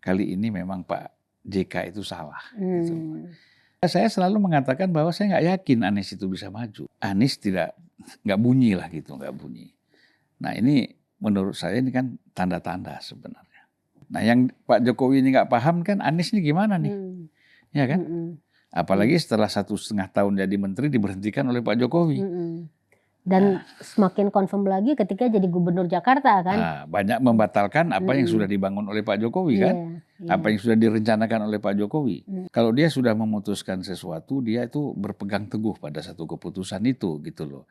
kali ini memang Pak JK itu salah. Gitu. Saya selalu mengatakan bahwa saya nggak yakin Anies itu bisa maju. Anies nggak bunyi lah gitu, nggak bunyi. Nah ini menurut saya ini kan tanda-tanda sebenarnya. Nah yang Pak Jokowi ini nggak paham kan Anies ini gimana nih, ya kan? Apalagi setelah 1,5 tahun jadi menteri diberhentikan oleh Pak Jokowi. Dan semakin confirm lagi ketika jadi gubernur Jakarta kan. Banyak membatalkan apa yang sudah dibangun oleh Pak Jokowi kan. Apa yang sudah direncanakan oleh Pak Jokowi. Kalau dia sudah memutuskan sesuatu, dia itu berpegang teguh pada satu keputusan itu gitu loh.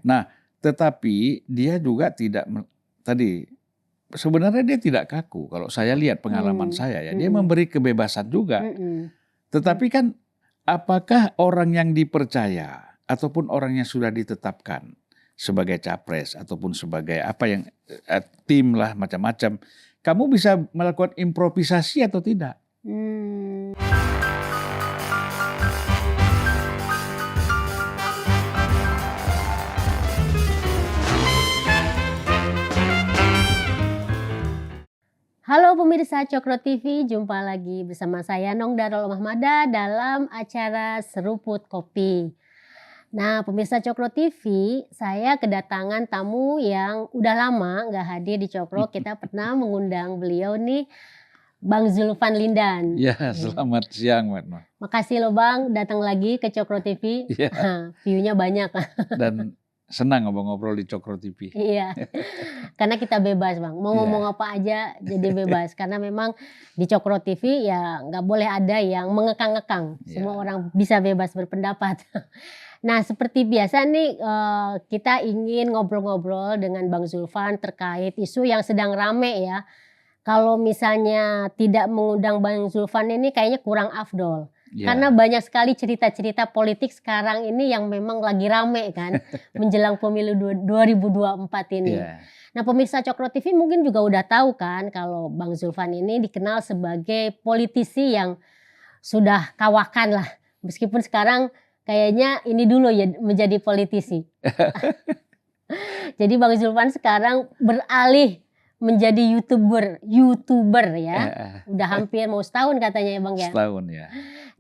Nah tetapi dia juga tidak, sebenarnya dia tidak kaku. Kalau saya lihat pengalaman saya ya, dia memberi kebebasan juga. Tetapi kan apakah orang yang dipercaya ataupun orang yang sudah ditetapkan sebagai capres ataupun sebagai apa yang tim lah macam-macam, kamu bisa melakukan improvisasi atau tidak? Halo pemirsa Cokro TV, jumpa lagi bersama saya Nong Darul Mahmada dalam acara Seruput Kopi. Nah pemirsa Cokro TV, saya kedatangan tamu yang udah lama nggak hadir di Cokro. Kita pernah mengundang beliau nih, Bang Zulfan Lindan. Ya, selamat siang Mbak. Makasih loh Bang datang lagi ke Cokro TV. Ya. View-nya banyak. Dan senang ngobrol-ngobrol di Cokro TV. Iya, karena kita bebas Bang, mau ngomong apa aja jadi bebas. Karena memang di Cokro TV ya nggak boleh ada yang mengekang-ngekang. Semua orang bisa bebas berpendapat. Nah seperti biasa nih kita ingin ngobrol-ngobrol dengan Bang Zulfan terkait isu yang sedang rame ya. Kalau misalnya tidak mengundang Bang Zulfan ini kayaknya kurang afdol. Karena banyak sekali cerita-cerita politik sekarang ini yang memang lagi rame kan. Menjelang pemilu 2024 ini. Nah pemirsa Cokro TV mungkin juga udah tahu kan kalau Bang Zulfan ini dikenal sebagai politisi yang sudah kawakan lah. Meskipun sekarang kayaknya ini dulu ya menjadi politisi. Jadi Bang Zulfan sekarang beralih menjadi YouTuber ya. Udah hampir mau setahun katanya ya Bang ya. Setahun ya.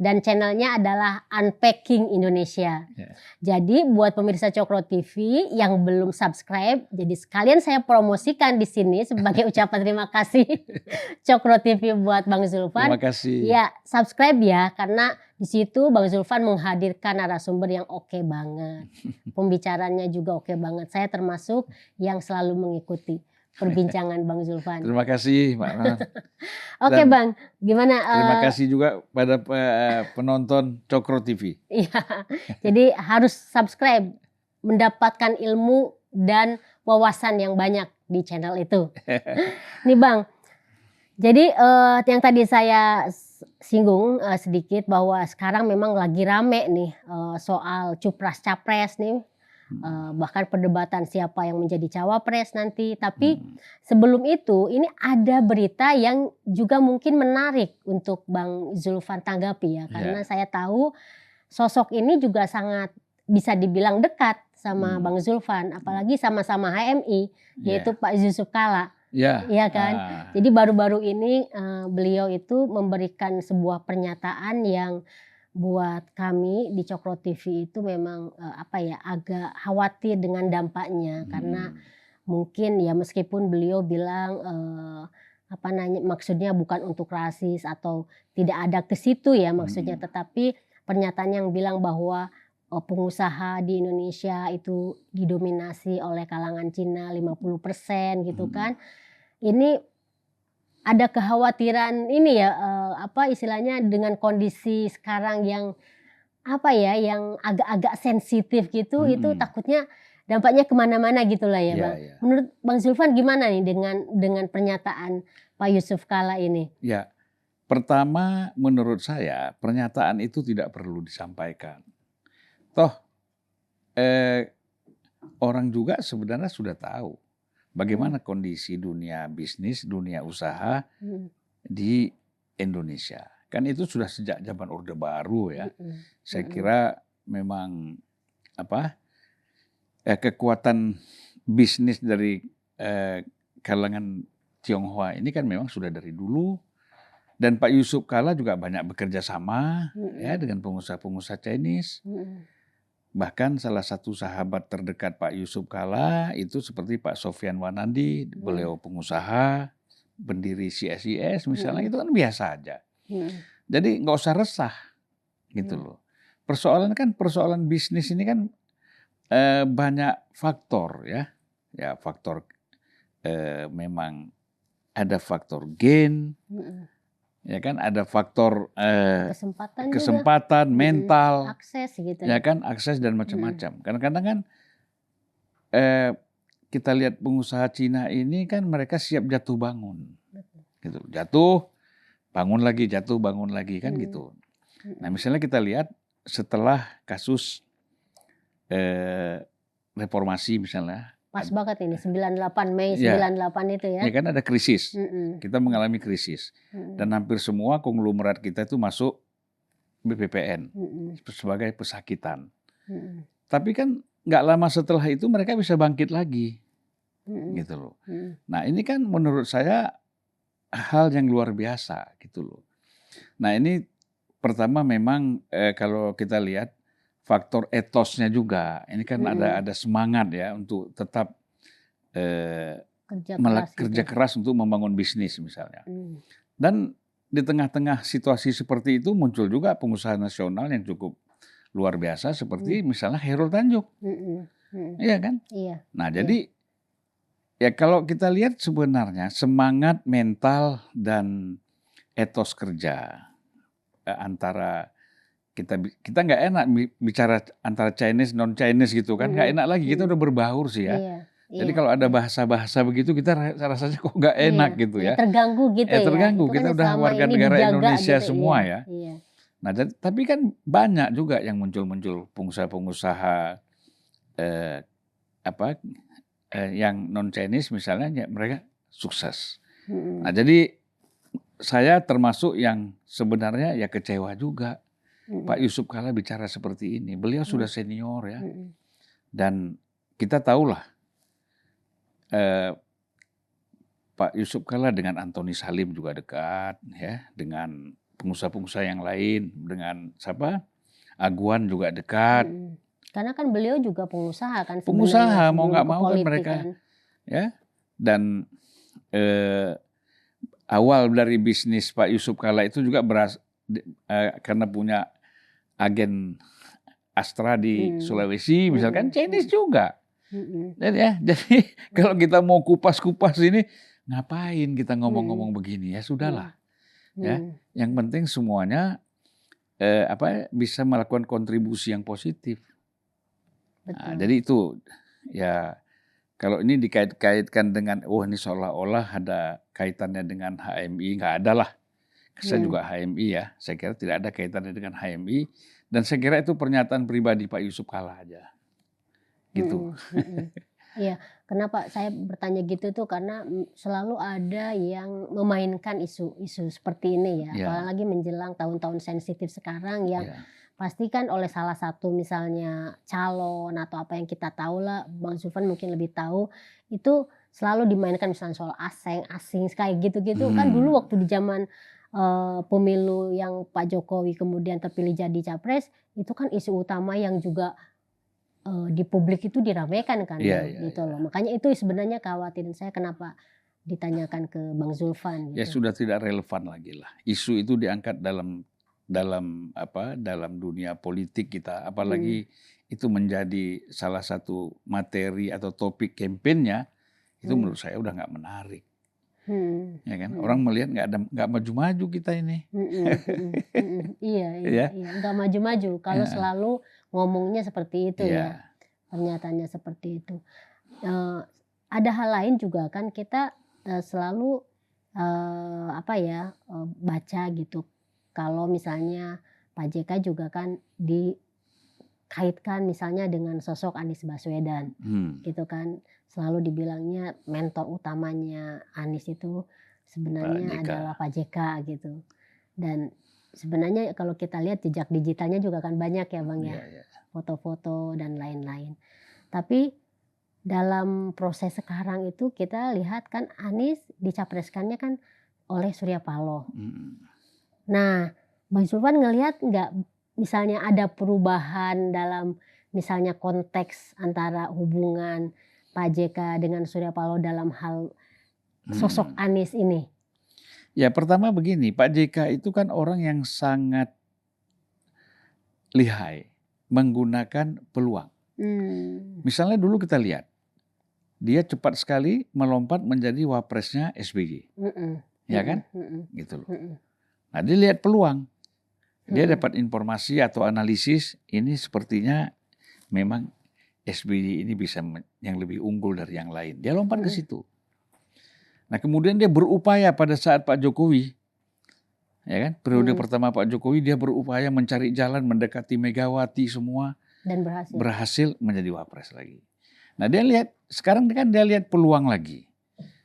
Dan channelnya adalah Unpacking Indonesia. Jadi buat pemirsa Cokro TV yang belum subscribe, jadi sekalian saya promosikan di sini sebagai ucapan terima kasih Cokro TV buat Bang Zulfan. Terima kasih. Ya subscribe ya, karena di situ Bang Zulfan menghadirkan narasumber yang oke banget. Pembicaranya juga oke banget. Saya termasuk yang selalu mengikuti perbincangan Bang Zulfan. Terima kasih Mbak. Oke Bang, gimana? Terima kasih juga pada penonton Cokro TV. Iya, jadi harus subscribe, mendapatkan ilmu dan wawasan yang banyak di channel itu. Nih Bang, jadi yang tadi saya singgung sedikit bahwa sekarang memang lagi rame nih soal cupras-capres nih. Bahkan perdebatan siapa yang menjadi cawapres nanti. Tapi sebelum itu ini ada berita yang juga mungkin menarik untuk Bang Zulfan tanggapi ya. Karena saya tahu sosok ini juga sangat bisa dibilang dekat sama Bang Zulfan. Apalagi sama-sama HMI yaitu Pak Yusuf Kalla. Iya kan. Jadi baru-baru ini beliau itu memberikan sebuah pernyataan yang buat kami di Cokro TV itu memang agak khawatir dengan dampaknya. Karena mungkin ya meskipun beliau bilang maksudnya bukan untuk rasis atau tidak ada ke situ ya maksudnya, tetapi pernyataan yang bilang bahwa pengusaha di Indonesia itu didominasi oleh kalangan Cina 50% gitu kan. Ini ada kekhawatiran ini ya istilahnya dengan kondisi sekarang yang yang agak-agak sensitif gitu, itu takutnya dampaknya kemana-mana gitulah ya Bang. Menurut Bang Zulfan gimana nih dengan pernyataan Pak Yusuf Kalla ini? Ya, pertama menurut saya pernyataan itu tidak perlu disampaikan. Toh orang juga sebenarnya sudah tahu bagaimana kondisi dunia bisnis, dunia usaha di Indonesia. Kan itu sudah sejak zaman Orde Baru ya. Saya kira memang kekuatan bisnis dari kalangan Tionghoa ini kan memang sudah dari dulu Dan Pak Yusuf Kalla juga banyak bekerja sama ya dengan pengusaha-pengusaha Chinese. Bahkan salah satu sahabat terdekat Pak Yusuf Kalla itu seperti Pak Sofyan Wanandi, beliau pengusaha, pendiri CSIS misalnya, itu kan biasa aja. Jadi nggak usah resah gitu loh. Persoalan bisnis ini kan banyak faktor ya. Ya faktor memang ada faktor gain, ya kan, ada faktor kesempatan mental, akses gitu. Ya kan, akses dan macam-macam. Kadang-kadang kan kita lihat pengusaha Cina ini kan mereka siap jatuh bangun, gitu. Jatuh, bangun lagi, jatuh, bangun lagi kan gitu. Nah misalnya kita lihat setelah kasus reformasi misalnya. Pas banget ini 98 Mei 98 itu ya. Ya kan ada krisis. Kita mengalami krisis. Dan hampir semua konglomerat kita itu masuk BPPN sebagai pesakitan. Tapi kan nggak lama setelah itu mereka bisa bangkit lagi. Gitu loh. Nah, ini kan menurut saya hal yang luar biasa gitu loh. Nah, ini pertama memang kalau kita lihat faktor etosnya juga. Ini kan ada semangat ya untuk tetap kerja keras untuk membangun bisnis misalnya. Dan di tengah-tengah situasi seperti itu muncul juga pengusaha nasional yang cukup luar biasa seperti misalnya Khairul Tanjung. Iya kan? Iya. Nah, jadi ya kalau kita lihat sebenarnya semangat mental dan etos kerja antara kita nggak enak bicara antara Chinese non Chinese gitu kan, nggak enak lagi, kita udah berbaur sih ya. Jadi kalau ada bahasa-bahasa begitu kita rasanya kok nggak enak gitu ya. Terganggu gitu ya. Terganggu, kita udah warga negara Indonesia gitu, semua ya. Nah, tapi kan banyak juga yang muncul pengusaha-pengusaha yang non Chinese misalnya, mereka sukses. Nah, jadi saya termasuk yang sebenarnya ya kecewa juga. Pak Yusuf Kalla bicara seperti ini. Beliau sudah senior ya. Dan kita tahulah Pak Yusuf Kalla dengan Antoni Salim juga dekat ya, dengan pengusaha-pengusaha yang lain, dengan siapa? Aguan juga dekat. Karena kan beliau juga pengusaha kan. Pengusaha mau nggak mau kan mereka kan. Ya. Dan awal dari bisnis Pak Yusuf Kalla itu juga karena punya agen Astra di Sulawesi misalkan, Chinese juga. Jadi kalau kita mau kupas-kupas ini, ngapain kita ngomong-ngomong begini, ya sudahlah. Ya, yang penting semuanya bisa melakukan kontribusi yang positif. Nah, jadi itu ya, kalau ini dikait-kaitkan dengan ini seolah-olah ada kaitannya dengan HMI, nggak ada lah. Saya juga HMI ya, saya kira tidak ada kaitannya dengan HMI, dan saya kira itu pernyataan pribadi Pak Yusuf Kalla aja. Gitu. Iya, kenapa saya bertanya gitu tuh karena selalu ada yang memainkan isu-isu seperti ini ya, apalagi menjelang tahun-tahun sensitif sekarang yang pasti kan oleh salah satu misalnya calon atau apa yang kita tahu lah, Bang Zulfan mungkin lebih tahu, itu selalu dimainkan misalnya soal asing kayak gitu-gitu. Kan dulu waktu di zaman pemilu yang Pak Jokowi kemudian terpilih jadi capres, itu kan isu utama yang juga di publik itu diramaikan kan, gitu loh. Makanya itu sebenarnya kekhawatiran saya kenapa ditanyakan ke Bang Zulfan. Gitu. Ya sudah tidak relevan lagi lah. Isu itu diangkat dalam dunia politik kita, apalagi itu menjadi salah satu materi atau topik kampanyenya, itu menurut saya udah nggak menarik. Ya kan, orang melihat nggak maju-maju kita ini. Iya, nggak maju-maju kalau selalu ngomongnya seperti itu ya, pernyataannya seperti itu. Ada hal lain juga kan, kita selalu baca gitu, kalau misalnya Pak JK juga kan dikaitkan misalnya dengan sosok Anies Baswedan, gitu kan. Selalu dibilangnya mentor utamanya Anies itu sebenarnya adalah Pak JK gitu. Dan sebenarnya kalau kita lihat jejak digitalnya juga kan banyak ya Bang ya, foto-foto dan lain-lain. Tapi dalam proses sekarang itu kita lihat kan Anies dicapreskannya kan oleh Surya Paloh. Hmm. Nah, Bang Zulfan ngelihat nggak misalnya ada perubahan dalam misalnya konteks antara hubungan Pak JK dengan Surya Paloh dalam hal sosok Anies ini? Ya pertama begini, Pak JK itu kan orang yang sangat lihai menggunakan peluang. Misalnya dulu kita lihat, dia cepat sekali melompat menjadi wapresnya SBY, ya kan? Gitu loh. Nah dia lihat peluang, dia dapat informasi atau analisis ini sepertinya memang SBY ini bisa yang lebih unggul dari yang lain. Dia lompat ke situ. Nah kemudian dia berupaya pada saat Pak Jokowi, ya kan? Periode pertama Pak Jokowi dia berupaya mencari jalan mendekati Megawati semua. Dan berhasil menjadi wapres lagi. Nah dia lihat, sekarang kan dia lihat peluang lagi.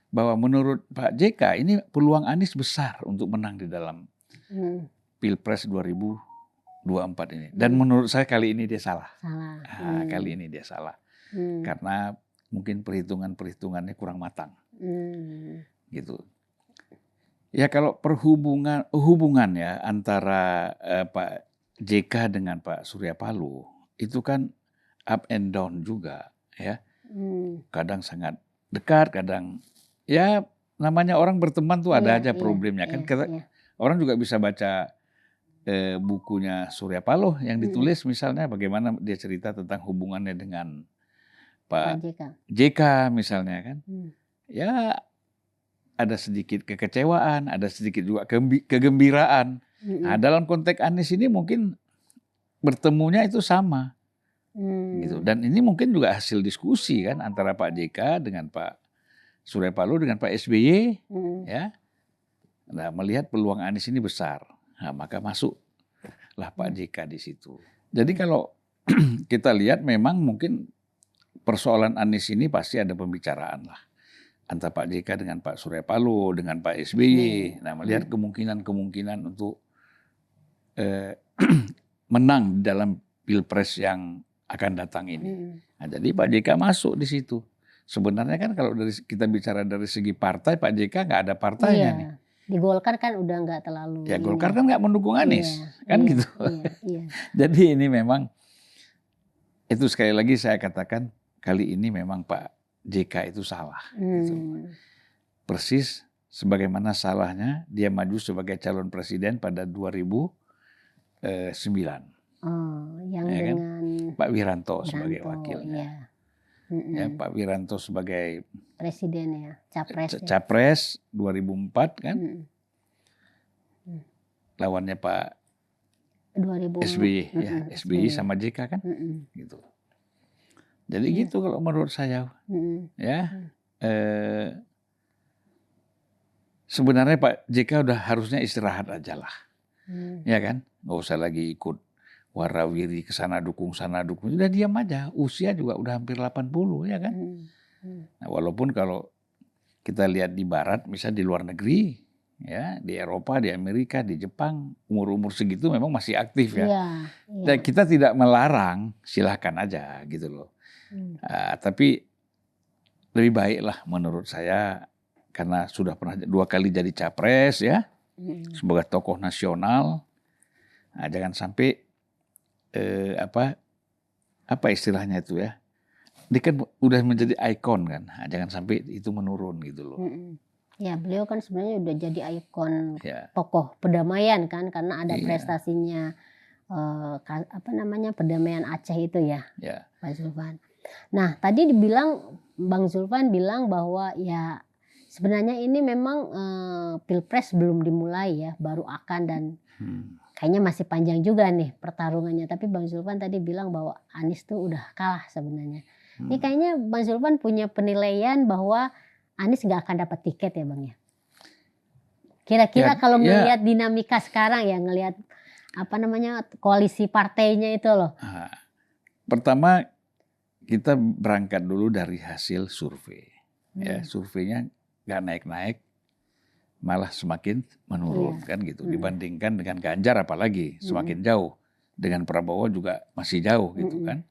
Bahwa menurut Pak JK ini peluang Anies besar untuk menang di dalam Pilpres 2024 ini. Dan menurut saya kali ini dia salah. Kali ini dia salah. Karena mungkin perhitungannya kurang matang. Gitu. Ya kalau hubungan ya antara Pak JK dengan Pak Surya Paloh itu kan up and down juga ya. Kadang sangat dekat, kadang ya namanya orang berteman tuh ada aja problemnya kan. Orang juga bisa baca bukunya Surya Paloh yang ditulis misalnya bagaimana dia cerita tentang hubungannya dengan Pak JK misalnya kan. Ya ada sedikit kekecewaan, ada sedikit juga kegembiraan. Nah, dalam konteks Anies ini mungkin bertemunya itu sama, gitu. Dan ini mungkin juga hasil diskusi kan antara Pak JK dengan Pak Surya Paloh dengan Pak SBY, ya. Nah, melihat peluang Anies ini besar, nah, maka masuklah Pak JK di situ. Jadi kalau kita lihat memang mungkin persoalan Anies ini pasti ada pembicaraan lah antara Pak JK dengan Pak Surya Paloh dengan Pak SBY. Nah, melihat kemungkinan untuk menang dalam Pilpres yang akan datang ini. Nah, jadi Pak JK masuk di situ. Sebenarnya kan kalau kita bicara dari segi partai, Pak JK nggak ada partainya nih. Di Golkar kan udah nggak terlalu. Ya Golkar kan nggak mendukung Anies, kan gitu. Jadi ini memang itu sekali lagi saya katakan kali ini memang Pak JK itu salah. Gitu. Persis sebagaimana salahnya dia maju sebagai calon presiden pada 2009. Yang ya dengan kan? Pak Wiranto sebagai wakilnya. Ya, Pak Wiranto sebagai presiden ya, capres 2004 kan. Lawannya Pak 2000 SBY, ya, SBY sama JK kan, gitu. Jadi gitu kalau menurut saya, ya. Sebenarnya Pak JK udah harusnya istirahat aja lah, ya kan, nggak usah lagi ikut warawiri ke sana dukung, udah diam aja. Usia juga udah hampir 80 ya kan. Nah, walaupun kalau kita lihat di Barat, misalnya di luar negeri, ya di Eropa, di Amerika, di Jepang, umur segitu memang masih aktif ya. Dan kita tidak melarang, silahkan aja gitu loh. Tapi lebih baik lah menurut saya karena sudah pernah 2 kali jadi capres ya, sebagai tokoh nasional. Nah, jangan sampai apa istilahnya itu ya, dia kan udah menjadi ikon kan, nah, jangan sampai itu menurun gitu loh. Ya beliau kan sebenarnya udah jadi ikon tokoh perdamaian kan, karena ada prestasinya perdamaian Aceh itu ya, Pak Zulfan. Nah tadi Bang Zulfan bilang bahwa ya sebenarnya ini memang Pilpres belum dimulai ya, baru akan dan kayaknya masih panjang juga nih pertarungannya. Tapi Bang Zulfan tadi bilang bahwa Anies tuh udah kalah sebenarnya. Ini kayaknya Bang Zulfan punya penilaian bahwa Anies nggak akan dapat tiket ya Bang ya. Kira-kira kalau ngelihat dinamika sekarang ya, ngelihat koalisi partainya itu loh. Pertama kita berangkat dulu dari hasil survei. Ya, surveinya nggak naik-naik, malah semakin menurun kan gitu. Dibandingkan dengan Ganjar apalagi semakin jauh. Dengan Prabowo juga masih jauh gitu kan.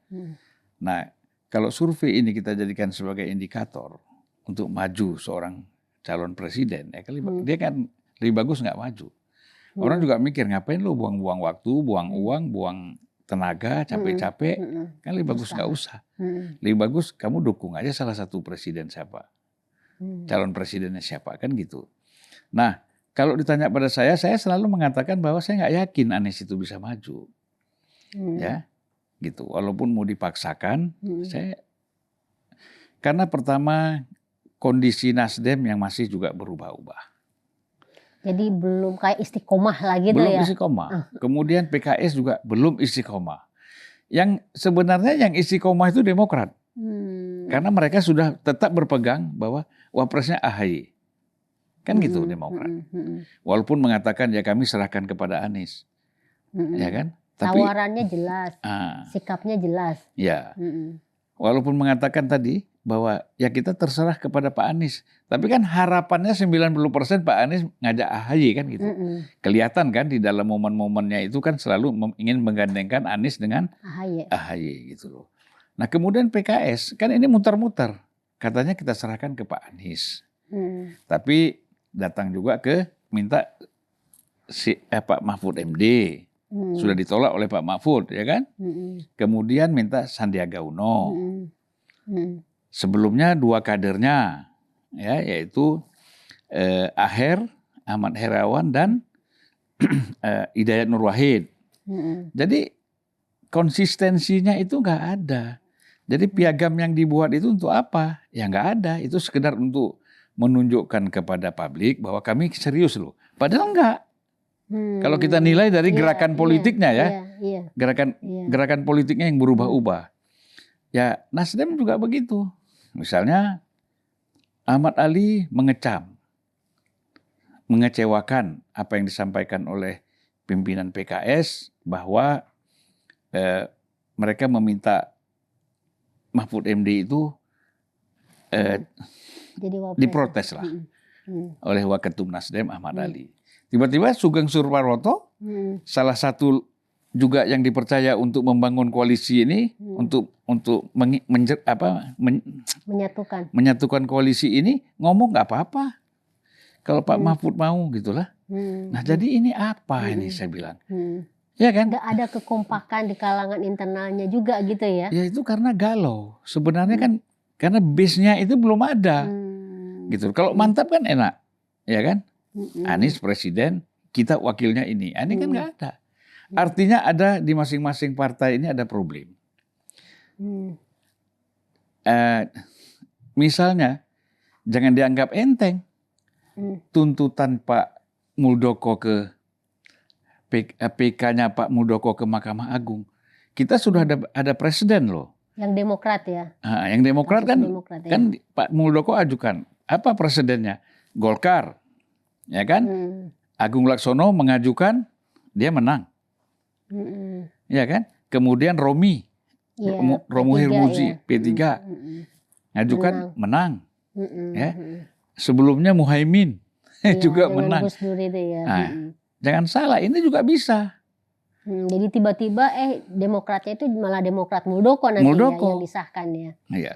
Nah kalau survei ini kita jadikan sebagai indikator untuk maju seorang calon presiden, ya kali dia kan lebih bagus nggak maju. Orang juga mikir ngapain lo buang-buang waktu, buang uang, buang tenaga, capek-capek, kan lebih bagus nggak usah. Lebih bagus kamu dukung aja salah satu presiden siapa, calon presidennya siapa, kan gitu. Nah, kalau ditanya pada saya selalu mengatakan bahwa saya nggak yakin Anies itu bisa maju, ya, gitu. Walaupun mau dipaksakan, karena pertama kondisi Nasdem yang masih juga berubah-ubah. Jadi belum kayak istiqomah lagi tuh Belum ya. istiqomah. Kemudian PKS juga belum istiqomah. Yang sebenarnya yang istiqomah itu Demokrat. Karena mereka sudah tetap berpegang bahwa wapresnya AHY. Kan gitu Demokrat. Walaupun mengatakan ya kami serahkan kepada Anies. Ya kan? Tapi tawarannya jelas, sikapnya jelas. Ya. Walaupun mengatakan tadi bahwa ya kita terserah kepada Pak Anies. Tapi kan harapannya 90% Pak Anies ngajak AHY kan gitu. Kelihatan kan di dalam momen-momennya itu kan selalu ingin menggandengkan Anies dengan AHY gitu loh. Nah kemudian PKS kan ini muter-muter. Katanya kita serahkan ke Pak Anies. Tapi datang juga ke minta Pak Mahfud MD. Sudah ditolak oleh Pak Mahfud ya kan. Kemudian minta Sandiaga Uno. Sebelumnya dua kadernya, ya, yaitu Aher, Ahmad Herawan dan Hidayat Nur Wahid. Jadi konsistensinya itu nggak ada. Jadi piagam yang dibuat itu untuk apa? Ya nggak ada. Itu sekedar untuk menunjukkan kepada publik bahwa kami serius loh. Padahal enggak. Kalau kita nilai dari gerakan politiknya ya, gerakan politiknya yang berubah-ubah. Ya Nasdem juga begitu. Misalnya Ahmad Ali mengecam, mengecewakan apa yang disampaikan oleh pimpinan PKS bahwa mereka meminta Mahfud MD itu diprotes lah oleh Waketum Nasdem Ahmad Ali. Tiba-tiba Sugeng Suparwoto, salah satu juga yang dipercaya untuk membangun koalisi ini, untuk menyatukan koalisi ini, ngomong nggak apa-apa. Kalau Pak Mahfud mau gitulah. Nah jadi ini apa ini saya bilang. Ya kan? Nggak ada kekompakan di kalangan internalnya juga gitu ya. Ya itu karena galau. Sebenarnya kan karena base-nya itu belum ada. Gitu. Kalau mantap kan enak. Ya kan? Anies presiden, kita wakilnya ini. Ini kan nggak ada. Artinya ada di masing-masing partai ini ada problem. Misalnya, jangan dianggap enteng tuntutan Pak Muldoko ke PK-nya Pak Muldoko ke Mahkamah Agung. Kita sudah ada presiden loh. Yang Demokrat ya. Yang Demokrat kan, kan Pak Muldoko ajukan. Apa presidennya? Golkar, ya kan? Agung Laksono mengajukan, dia menang. Ya kan? Kemudian Romi Hurmuzi P3 ngajukan menang. Ya. Sebelumnya Muhaimin juga menang. Jangan salah, ini juga bisa. Jadi tiba-tiba Demokratnya itu malah Demokrat Muldoko nanti yang disahkan ya. Iya.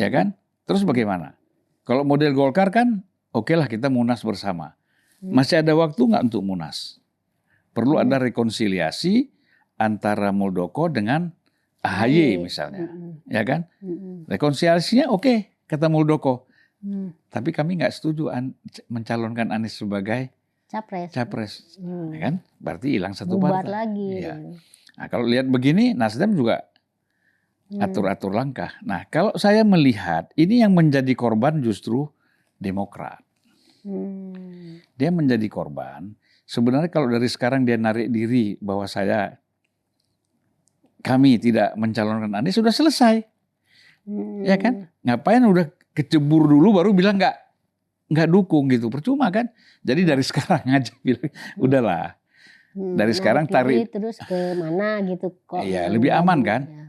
Ya kan? Terus bagaimana? Kalau model Golkar kan oke lah kita munas bersama. Masih ada waktu nggak untuk munas? Perlu ada rekonsiliasi antara Muldoko dengan AHY misalnya, ya kan? Rekonsiliasinya oke, kata Muldoko. Tapi kami nggak setuju mencalonkan Anies sebagai capres, ya kan? Berarti hilang satu bubar partai. Lagi. Ya. Nah, kalau lihat begini, Nasdem juga atur-atur langkah. Nah, kalau saya melihat ini yang menjadi korban justru Demokrat. Dia menjadi korban. Sebenarnya kalau dari sekarang dia narik diri bahwa kami tidak mencalonkan Anies sudah selesai, ya kan? Ngapain udah kecebur dulu baru bilang nggak dukung gitu, percuma kan? Jadi dari sekarang aja bilang udahlah, dari sekarang tarik terus ke mana gitu kok? Iya lebih aman kan? Ya.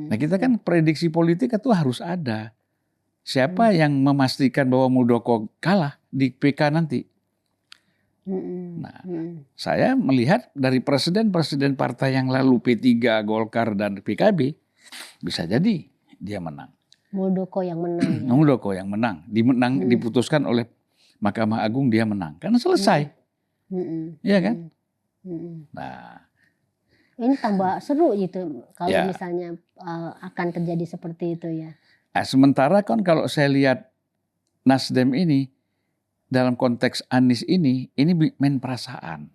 Nah kita kan prediksi politik itu harus ada. Siapa yang memastikan bahwa Muldoko kalah di PK nanti? Nah, saya melihat dari presiden-presiden partai yang lalu P3, Golkar dan PKB bisa jadi dia menang. Muldoko yang menang. Muldoko yang menang, diputuskan oleh Mahkamah Agung dia menang, karena selesai, iya kan? Nah, ini tambah seru gitu kalau ya. misalnya akan terjadi seperti itu ya. Nah, sementara kan kalau saya lihat Nasdem ini dalam konteks Anies ini main perasaan,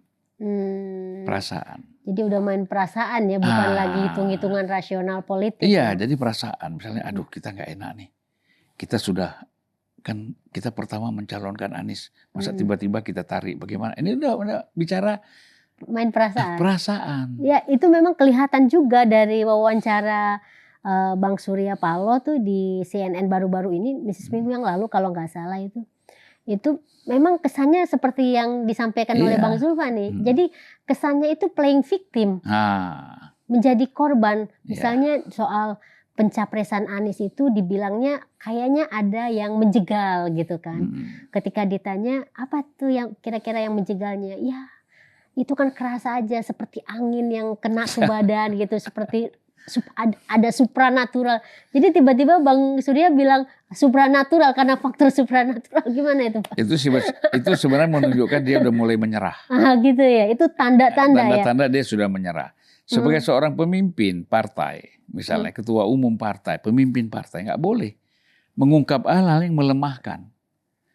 perasaan. Jadi udah main perasaan ya, bukan lagi hitung-hitungan rasional politik. Iya, ya? jadi perasaan. Misalnya, aduh kita nggak enak nih. Kita sudah kan kita pertama mencalonkan Anies, masa tiba-tiba kita tarik, bagaimana? Ini udah bicara main perasaan. Perasaan. Ya itu memang kelihatan juga dari wawancara Bang Surya Paloh tuh di CNN baru-baru ini, seminggu yang lalu kalau nggak salah itu memang kesannya seperti yang disampaikan oleh Bang Zulfan nih. Jadi kesannya itu playing victim, menjadi korban. Misalnya soal pencapresan Anies itu dibilangnya kayaknya ada yang menjegal gitu kan. Ketika ditanya apa tuh yang kira-kira yang menjegalnya, ya itu kan kerasa aja seperti angin yang kena ke badan gitu, seperti ada supranatural. Jadi tiba-tiba Bang Surya bilang supranatural karena faktor supranatural, gimana itu Pak? Itu sebenarnya menunjukkan dia udah mulai menyerah. Gitu ya, itu tanda-tanda ya. Tanda-tanda dia sudah menyerah. Sebagai seorang pemimpin partai, misalnya ketua umum partai, pemimpin partai, nggak boleh mengungkap hal-hal yang melemahkan.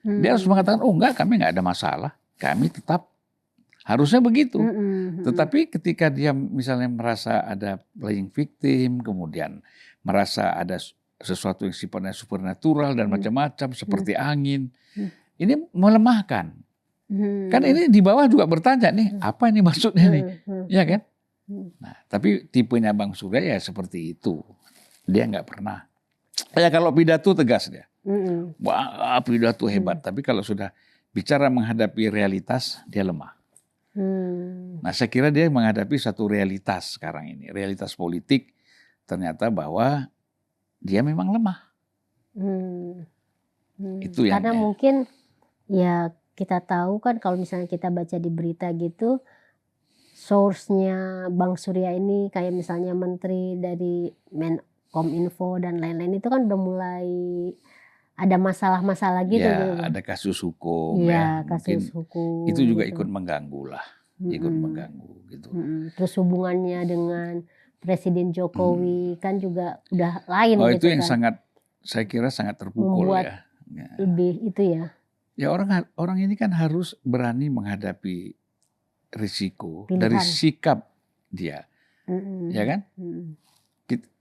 Dia harus mengatakan, oh enggak, kami nggak ada masalah, kami tetap harusnya begitu. Tetapi ketika dia misalnya merasa ada playing victim, kemudian merasa ada sesuatu yang sifatnya supernatural dan macam-macam seperti angin, ini melemahkan. Kan ini di bawah juga bertanya nih, apa ini maksudnya nih, ya kan? Nah, tapi tipenya Bang Surya ya seperti itu. Dia nggak pernah. Ya kalau pidato tegas dia. Wah, pidato hebat. Tapi kalau sudah bicara menghadapi realitas, dia lemah. Nah, saya kira dia menghadapi satu realitas sekarang ini. Realitas politik ternyata bahwa dia memang lemah. Itu yang karena mungkin ya kita tahu kan kalau misalnya kita baca di berita gitu, source-nya Bang Surya ini kayak misalnya menteri dari Menkominfo dan lain-lain itu kan udah mulai ada masalah-masalah gitu. Ya, ada kasus hukum ya. Kasus hukum. Itu juga ikut mengganggu lah. Ikut mengganggu gitu. Terus hubungannya dengan Presiden Jokowi kan juga udah lain gitu. Itu yang sangat, saya kira sangat terpukul. Membuat ya. Lebih itu ya. Ya orang ini kan harus berani menghadapi risiko Pilihan. dari sikap dia, ya kan?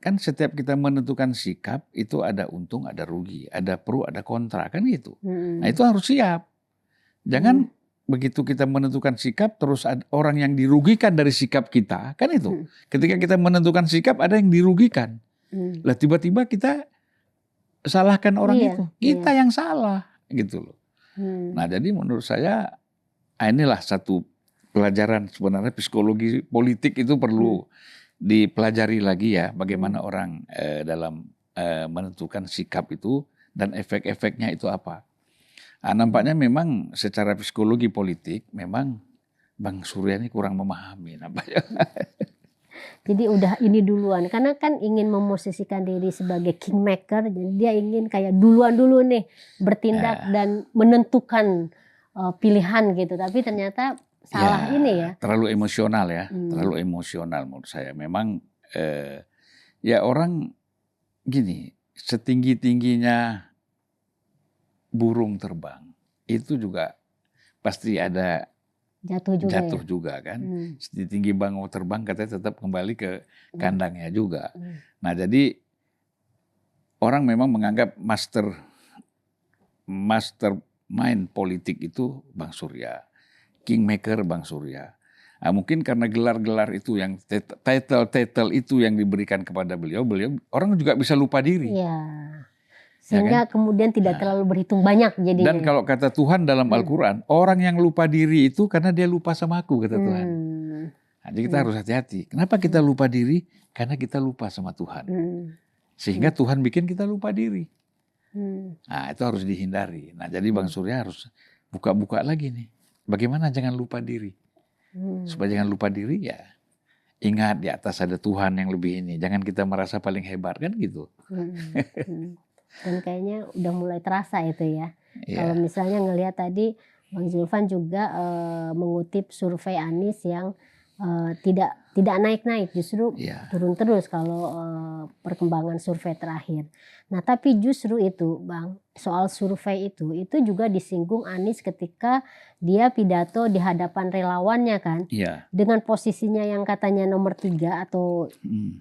Kan setiap kita menentukan sikap itu ada untung, ada rugi, ada pro, ada kontra, kan gitu. Nah itu harus siap. Jangan begitu kita menentukan sikap terus ada orang yang dirugikan dari sikap kita, kan itu. Ketika kita menentukan sikap ada yang dirugikan, lah tiba-tiba kita salahkan orang itu, kita yang salah, gitu loh. Nah jadi menurut saya inilah satu pelajaran sebenarnya psikologi politik itu perlu dipelajari lagi ya, bagaimana orang dalam menentukan sikap itu dan efek-efeknya itu apa. Nah, nampaknya memang secara psikologi politik memang Bang Surya ini kurang memahami nampaknya. Jadi udah ini duluan karena kan ingin memosisikan diri sebagai kingmaker, jadi dia ingin kayak duluan dulu nih bertindak dan menentukan pilihan gitu, tapi ternyata salah ini ya. Terlalu emosional ya, terlalu emosional menurut saya. Memang ya orang gini, setinggi-tingginya burung terbang itu juga pasti ada jatuh juga kan. Setinggi bangau terbang katanya tetap kembali ke kandangnya juga. Nah jadi orang memang menganggap mastermind politik itu Bang Surya, kingmaker Bang Surya. Nah, mungkin karena gelar-gelar itu yang title itu yang diberikan kepada beliau orang juga bisa lupa diri. Iya. Sehingga kemudian tidak terlalu berhitung banyak jadinya. Dan kalau kata Tuhan dalam Al-Quran, orang yang lupa diri itu karena dia lupa sama aku, kata Tuhan. Nah, jadi kita harus hati-hati. Kenapa kita lupa diri? Karena kita lupa sama Tuhan. Sehingga Tuhan bikin kita lupa diri. Nah itu harus dihindari. Nah jadi Bang Surya harus buka-buka lagi nih. Bagaimana jangan lupa diri. Supaya jangan lupa diri ya. Ingat di atas ada Tuhan yang lebih ini. Jangan kita merasa paling hebat kan gitu. Dan kayaknya udah mulai terasa itu ya. Kalau Iya, misalnya ngelihat tadi Bang Zulfan juga mengutip survei Anies yang tidak naik-naik, justru iya, turun terus kalau perkembangan survei terakhir. Nah, tapi justru itu, Bang, soal survei itu juga disinggung Anies ketika dia pidato di hadapan relawannya kan, iya, dengan posisinya yang katanya nomor 3 atau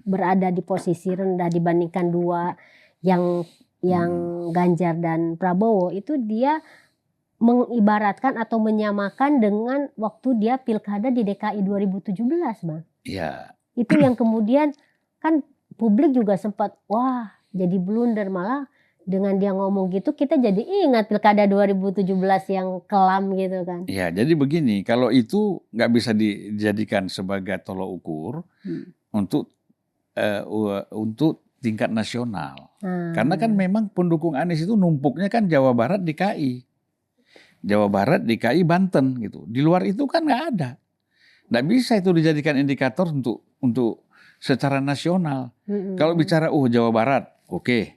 berada di posisi rendah dibandingkan dua yang Ganjar dan Prabowo, itu dia mengibaratkan atau menyamakan dengan waktu dia pilkada di DKI 2017, Bang. iya, Itu yang kemudian kan publik juga sempat wah jadi blunder, malah dengan dia ngomong gitu kita jadi ingat pilkada 2017 yang kelam gitu kan. iya. Jadi begini, kalau itu nggak bisa dijadikan sebagai tolok ukur untuk untuk tingkat nasional. Karena kan memang pendukung Anies itu numpuknya kan Jawa Barat, DKI. Jawa Barat, DKI, Banten gitu. Di luar itu kan nggak ada. Nggak bisa itu dijadikan indikator untuk secara nasional. Kalau bicara Jawa Barat, oke.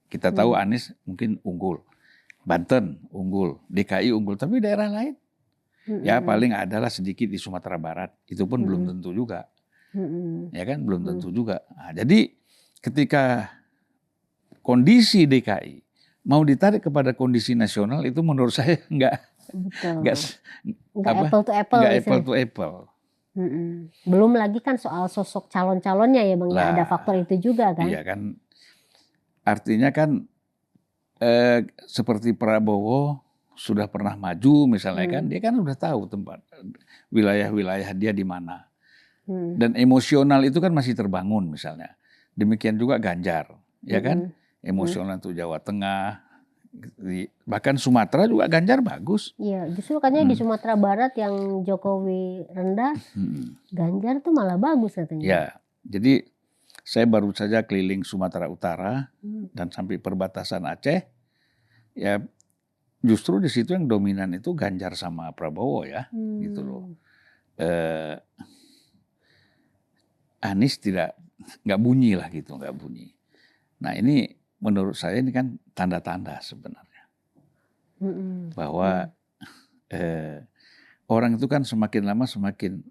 Kita tahu Anies mungkin unggul. Banten unggul, DKI unggul. Tapi daerah lain ya paling adalah sedikit di Sumatera Barat. Itu pun belum tentu juga. Ya kan, belum tentu juga. Nah, jadi ketika kondisi DKI mau ditarik kepada kondisi nasional itu menurut saya nggak apple to apple nggak apple misalnya. to apple. Belum lagi kan soal sosok calon-calonnya ya Bang, ya ada faktor itu juga kan. Iya kan, artinya kan seperti Prabowo sudah pernah maju misalnya kan, dia kan udah tahu tempat wilayah-wilayah dia di mana. Dan emosional itu kan masih terbangun misalnya. Demikian juga Ganjar, ya kan? Emosional untuk Jawa Tengah, bahkan Sumatera juga Ganjar bagus. Iya, justru katanya di Sumatera Barat yang Jokowi rendah, Ganjar tuh malah bagus katanya. Ya, jadi saya baru saja keliling Sumatera Utara dan sampai perbatasan Aceh. Ya, justru di situ yang dominan itu Ganjar sama Prabowo ya, gitu loh. Anies nggak bunyi lah gitu, nggak bunyi. Nah ini menurut saya ini kan tanda-tanda sebenarnya bahwa orang itu kan semakin lama semakin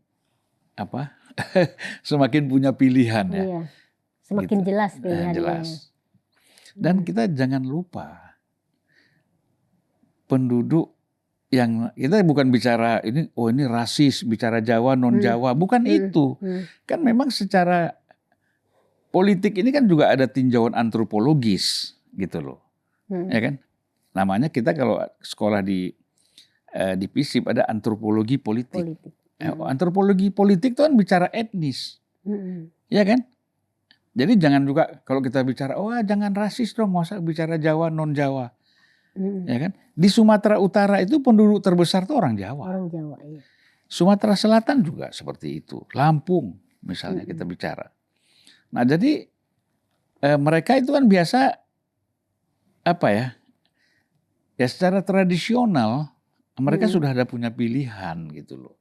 apa, semakin punya pilihan ya. Iya, semakin gitu. jelas pilihannya. Jelas. Dan kita jangan lupa penduduk yang kita bukan bicara ini rasis, bicara Jawa non Jawa, bukan itu. Kan memang secara politik ini kan juga ada tinjauan antropologis gitu loh. Ya kan? Namanya kita kalau sekolah di FISIP ada antropologi politik. Antropologi politik itu kan bicara etnis. Ya kan? Jadi jangan juga kalau kita bicara jangan rasis dong, masa bicara Jawa non Jawa. Ya kan? Di Sumatera Utara itu penduduk terbesar itu orang Jawa. Orang Jawa, iya. Sumatera Selatan juga seperti itu. Lampung misalnya kita bicara. Nah jadi mereka itu kan biasa apa ya? Ya secara tradisional mereka sudah ada punya pilihan gitu loh.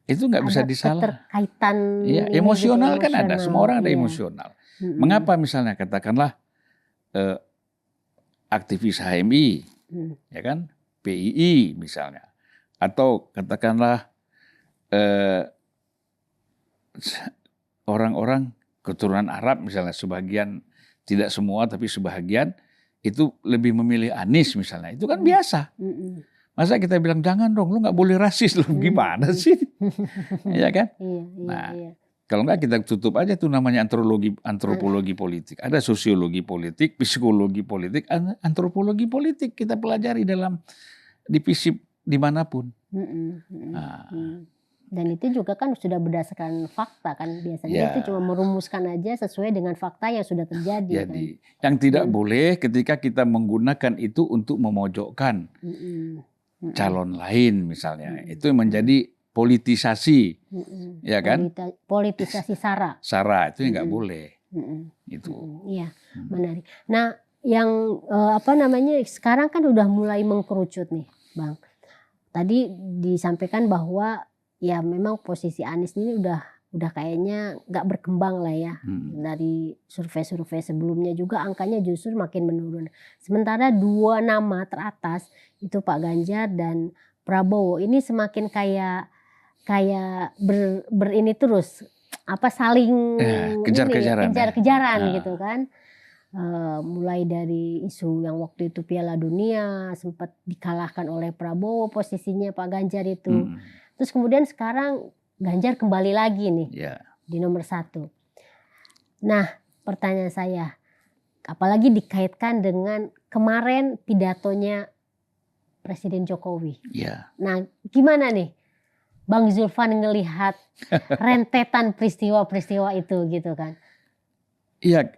Itu nggak bisa disalah. Keterkaitan. Ya, emosional kan ada. Semua orang ada iya. emosional. Mengapa misalnya katakanlah aktivis HMI, ya kan, PII misalnya, atau katakanlah orang-orang keturunan Arab misalnya, sebagian, tidak semua tapi sebagian itu lebih memilih Anies misalnya, itu kan biasa. Masa kita bilang jangan dong, lu nggak boleh rasis, lu gimana sih, ya kan? Nah, kalau nggak kita tutup aja tuh namanya antropologi politik. Ada sosiologi politik, psikologi politik, antropologi politik kita pelajari di FISIP dimanapun. Dan itu juga kan sudah berdasarkan fakta kan, biasanya itu cuma merumuskan aja sesuai dengan fakta yang sudah terjadi. Jadi yang tidak boleh ketika kita menggunakan itu untuk memojokkan calon lain misalnya, itu menjadi politisasi, ya kan? Politisasi SARA. SARA itu nggak boleh. Itu. Iya, menarik. Nah, yang sekarang kan udah mulai mengkerucut nih, Bang. Tadi disampaikan bahwa ya memang posisi Anies ini udah udah kayaknya nggak berkembang lah ya. Dari survei-survei sebelumnya juga angkanya justru makin menurun. Sementara 2 nama teratas itu Pak Ganjar dan Prabowo ini semakin kayak ini terus saling kejar-kejaran gitu kan. Mulai dari isu yang waktu itu Piala Dunia sempat dikalahkan oleh Prabowo posisinya Pak Ganjar itu. Terus kemudian sekarang Ganjar kembali lagi nih di nomor 1. Nah, pertanyaan saya, apalagi dikaitkan dengan kemarin pidatonya Presiden Jokowi. Nah, gimana nih Bang Zulfan ngelihat rentetan peristiwa-peristiwa itu gitu kan? Iya,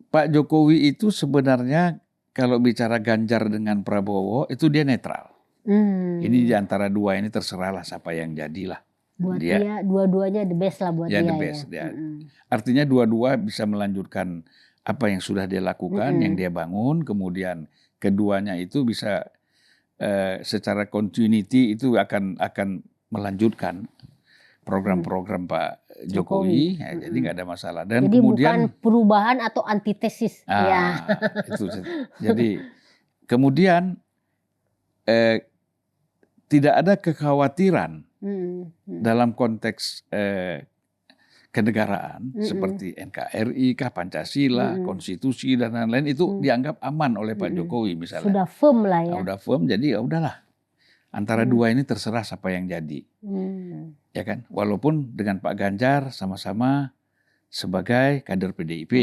Pak Jokowi itu sebenarnya kalau bicara Ganjar dengan Prabowo itu dia netral. Ini di antara 2 ini terserahlah siapa yang jadilah. Buat dia dua-duanya the best lah buat dia. The best, ya. Artinya dua-dua bisa melanjutkan apa yang sudah dia lakukan, yang dia bangun, kemudian keduanya itu bisa secara continuity itu akan melanjutkan program-program Pak Jokowi. Jadi nggak ada masalah. Dan jadi kemudian bukan perubahan atau antitesis. Itu. Jadi kemudian tidak ada kekhawatiran dalam konteks kenegaraan seperti NKRI, Pancasila, konstitusi dan lain-lain itu dianggap aman oleh Pak Jokowi misalnya. Sudah firm lah ya. Sudah firm, jadi ya udahlah. Antara 2 ini terserah siapa yang jadi. Ya kan? Walaupun dengan Pak Ganjar sama-sama sebagai kader PDIP.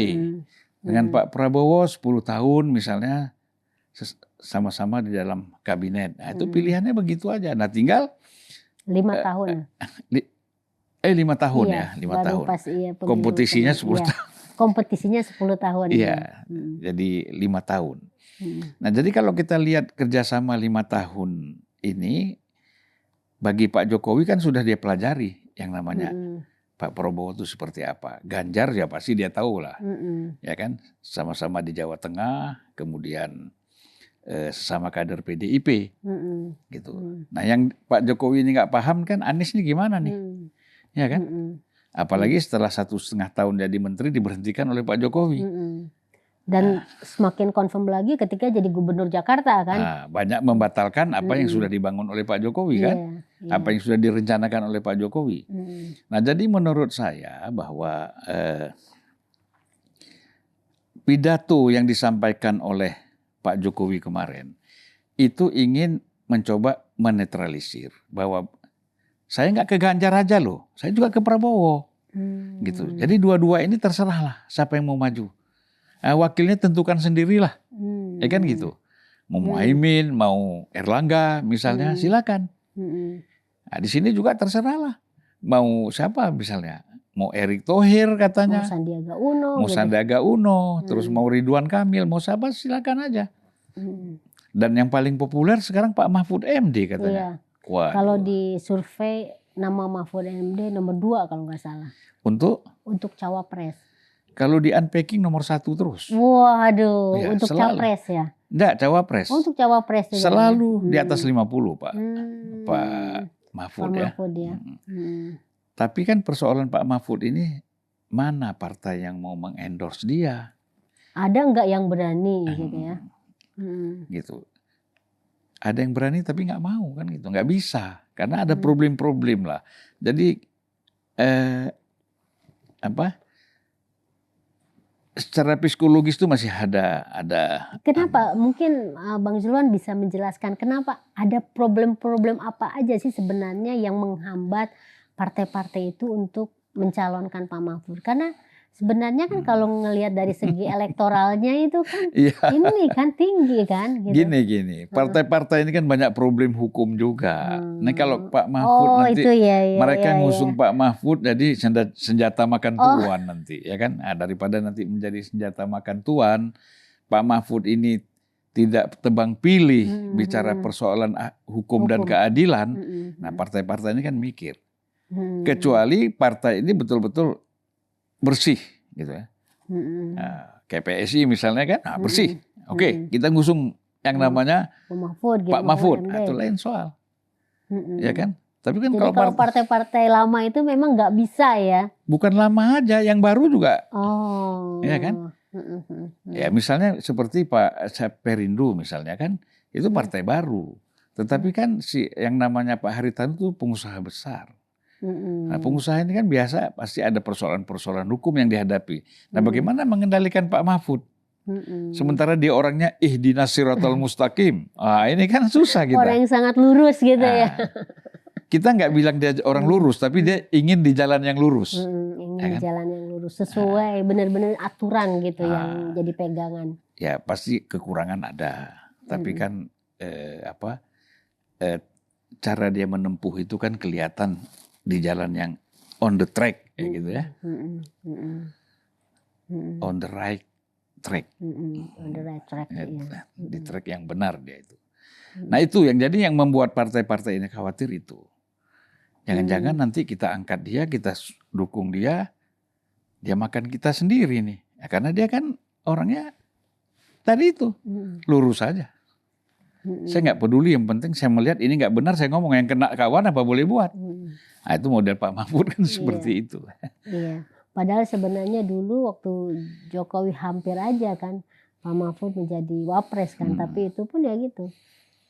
Dengan Pak Prabowo 10 tahun misalnya sama-sama di dalam kabinet. Nah, itu pilihannya begitu aja. Nah, tinggal 5 tahun. 5 tahun ya, 5 tahun. Pas, kompetisinya 10 tahun. Kompetisinya 10 tahun. Iya, jadi 5 tahun. Nah, jadi kalau kita lihat kerjasama 5 tahun ini, bagi Pak Jokowi kan sudah dia pelajari yang namanya Pak Prabowo itu seperti apa. Ganjar ya pasti dia tahu lah, ya kan, sama-sama di Jawa Tengah, kemudian sesama kader PDIP, gitu. Nah, yang Pak Jokowi ini nggak paham kan, Anies ini gimana nih, ya kan? Apalagi setelah 1,5 tahun jadi menteri diberhentikan oleh Pak Jokowi. Dan semakin confirm lagi ketika jadi gubernur Jakarta kan. Nah, banyak membatalkan apa yang sudah dibangun oleh Pak Jokowi kan, apa yang sudah direncanakan oleh Pak Jokowi. Nah, jadi menurut saya bahwa pidato yang disampaikan oleh Pak Jokowi kemarin itu ingin mencoba menetralisir bahwa saya nggak ke Ganjar aja loh, saya juga ke Prabowo, gitu. Jadi dua-dua ini terserahlah siapa yang mau maju. Wakilnya tentukan sendirilah, ya kan gitu. Mau Muhaimin, mau Erlangga misalnya, silakan. Nah, di sini juga terserahlah, mau siapa misalnya, mau Erick Thohir katanya, mau Sandiaga Uno, terus mau Ridwan Kamil, mau siapa silakan aja. Dan yang paling populer sekarang Pak Mahfud MD katanya. Kalau di survei nama Mahfud MD nomor 2 kalau nggak salah. Untuk cawapres. Kalau di unpacking nomor 1 terus. Waduh, ya, untuk selalu. Capres ya? Enggak, cawapres. Untuk cawapres juga. Selalu di atas 50 Pak. Pak Mahfud ya. Tapi kan persoalan Pak Mahfud ini, mana partai yang mau mengendorse dia? Ada nggak yang berani gitu ya? Gitu. Ada yang berani tapi nggak mau kan gitu, nggak bisa karena ada problem-problem lah. Jadi secara psikologis itu masih ada. Kenapa? Mungkin Bang Zulwan bisa menjelaskan kenapa ada problem-problem apa aja sih sebenarnya yang menghambat partai-partai itu untuk mencalonkan Pak Mahfud? Karena sebenarnya kan kalau ngelihat dari segi elektoralnya itu kan ini kan tinggi kan. Gitu. Gini, partai-partai ini kan banyak problem hukum juga. Nah kalau Pak Mahfud nanti mereka ngusung Pak Mahfud jadi senjata makan tuan nanti, ya kan? Nah, daripada nanti menjadi senjata makan tuan, Pak Mahfud ini tidak tebang pilih bicara persoalan hukum dan keadilan. Nah partai-partai ini kan mikir, kecuali partai ini betul-betul bersih gitu ya. Nah, kayak PSI misalnya kan, bersih. Oke, kita ngusung yang namanya Pak Mahfud. Nah, itu lain soal. Ya kan? Tapi kan Jadi kalau kalau partai-partai lama itu memang nggak bisa ya? bukan lama aja, yang baru juga, Oh. ya kan? Ya misalnya seperti Pak Perindo misalnya kan, itu partai baru. Tetapi kan yang namanya Pak Haritanu itu pengusaha besar. Nah pengusaha ini kan biasa pasti ada persoalan-persoalan hukum yang dihadapi. Nah bagaimana mengendalikan Pak Mahfud? Sementara dia orangnya ihdinas siratal mustaqim. Ini kan susah kita. Orang yang sangat lurus gitu ya. Kita nggak bilang dia orang lurus, tapi dia ingin di jalan yang lurus. Ingin Ya kan? di jalan yang lurus, sesuai benar-benar aturan gitu yang jadi pegangan. Ya pasti kekurangan ada, tapi kan cara dia menempuh itu kan kelihatan di jalan yang on the track, ya gitu ya. On the right track. On the right track. Di track yang benar dia itu. Nah itu yang jadi yang membuat partai-partai ini khawatir itu. Jangan-jangan nanti kita angkat dia, kita dukung dia makan kita sendiri nih. Ya, karena dia kan orangnya tadi itu lurus saja. Saya nggak peduli, yang penting saya melihat ini nggak benar, saya ngomong, yang kena kawan apa boleh buat. Nah itu model Pak Mahfud kan seperti itu. Iya. Padahal sebenarnya dulu waktu Jokowi hampir aja kan Pak Mahfud menjadi wapres kan, tapi itu pun ya gitu.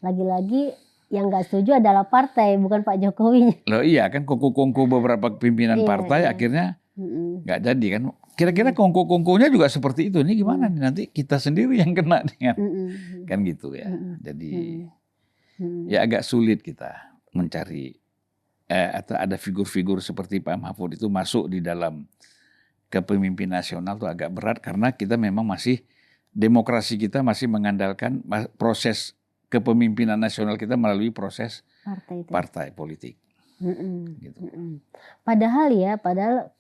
Lagi-lagi yang nggak setuju adalah partai, bukan Pak Jokowi. Loh iya kan, kongko-kongko beberapa pimpinan partai akhirnya nggak jadi kan. Kira-kira kongko-kongkonya juga seperti itu. Ini gimana nih, nanti kita sendiri yang kena nih kan gitu ya. Jadi ya agak sulit kita mencari atau ada figur-figur seperti Pak Mahfud itu masuk di dalam kepemimpinan nasional itu agak berat, karena kita memang masih, demokrasi kita masih mengandalkan proses kepemimpinan nasional kita melalui proses partai politik. Gitu. Padahal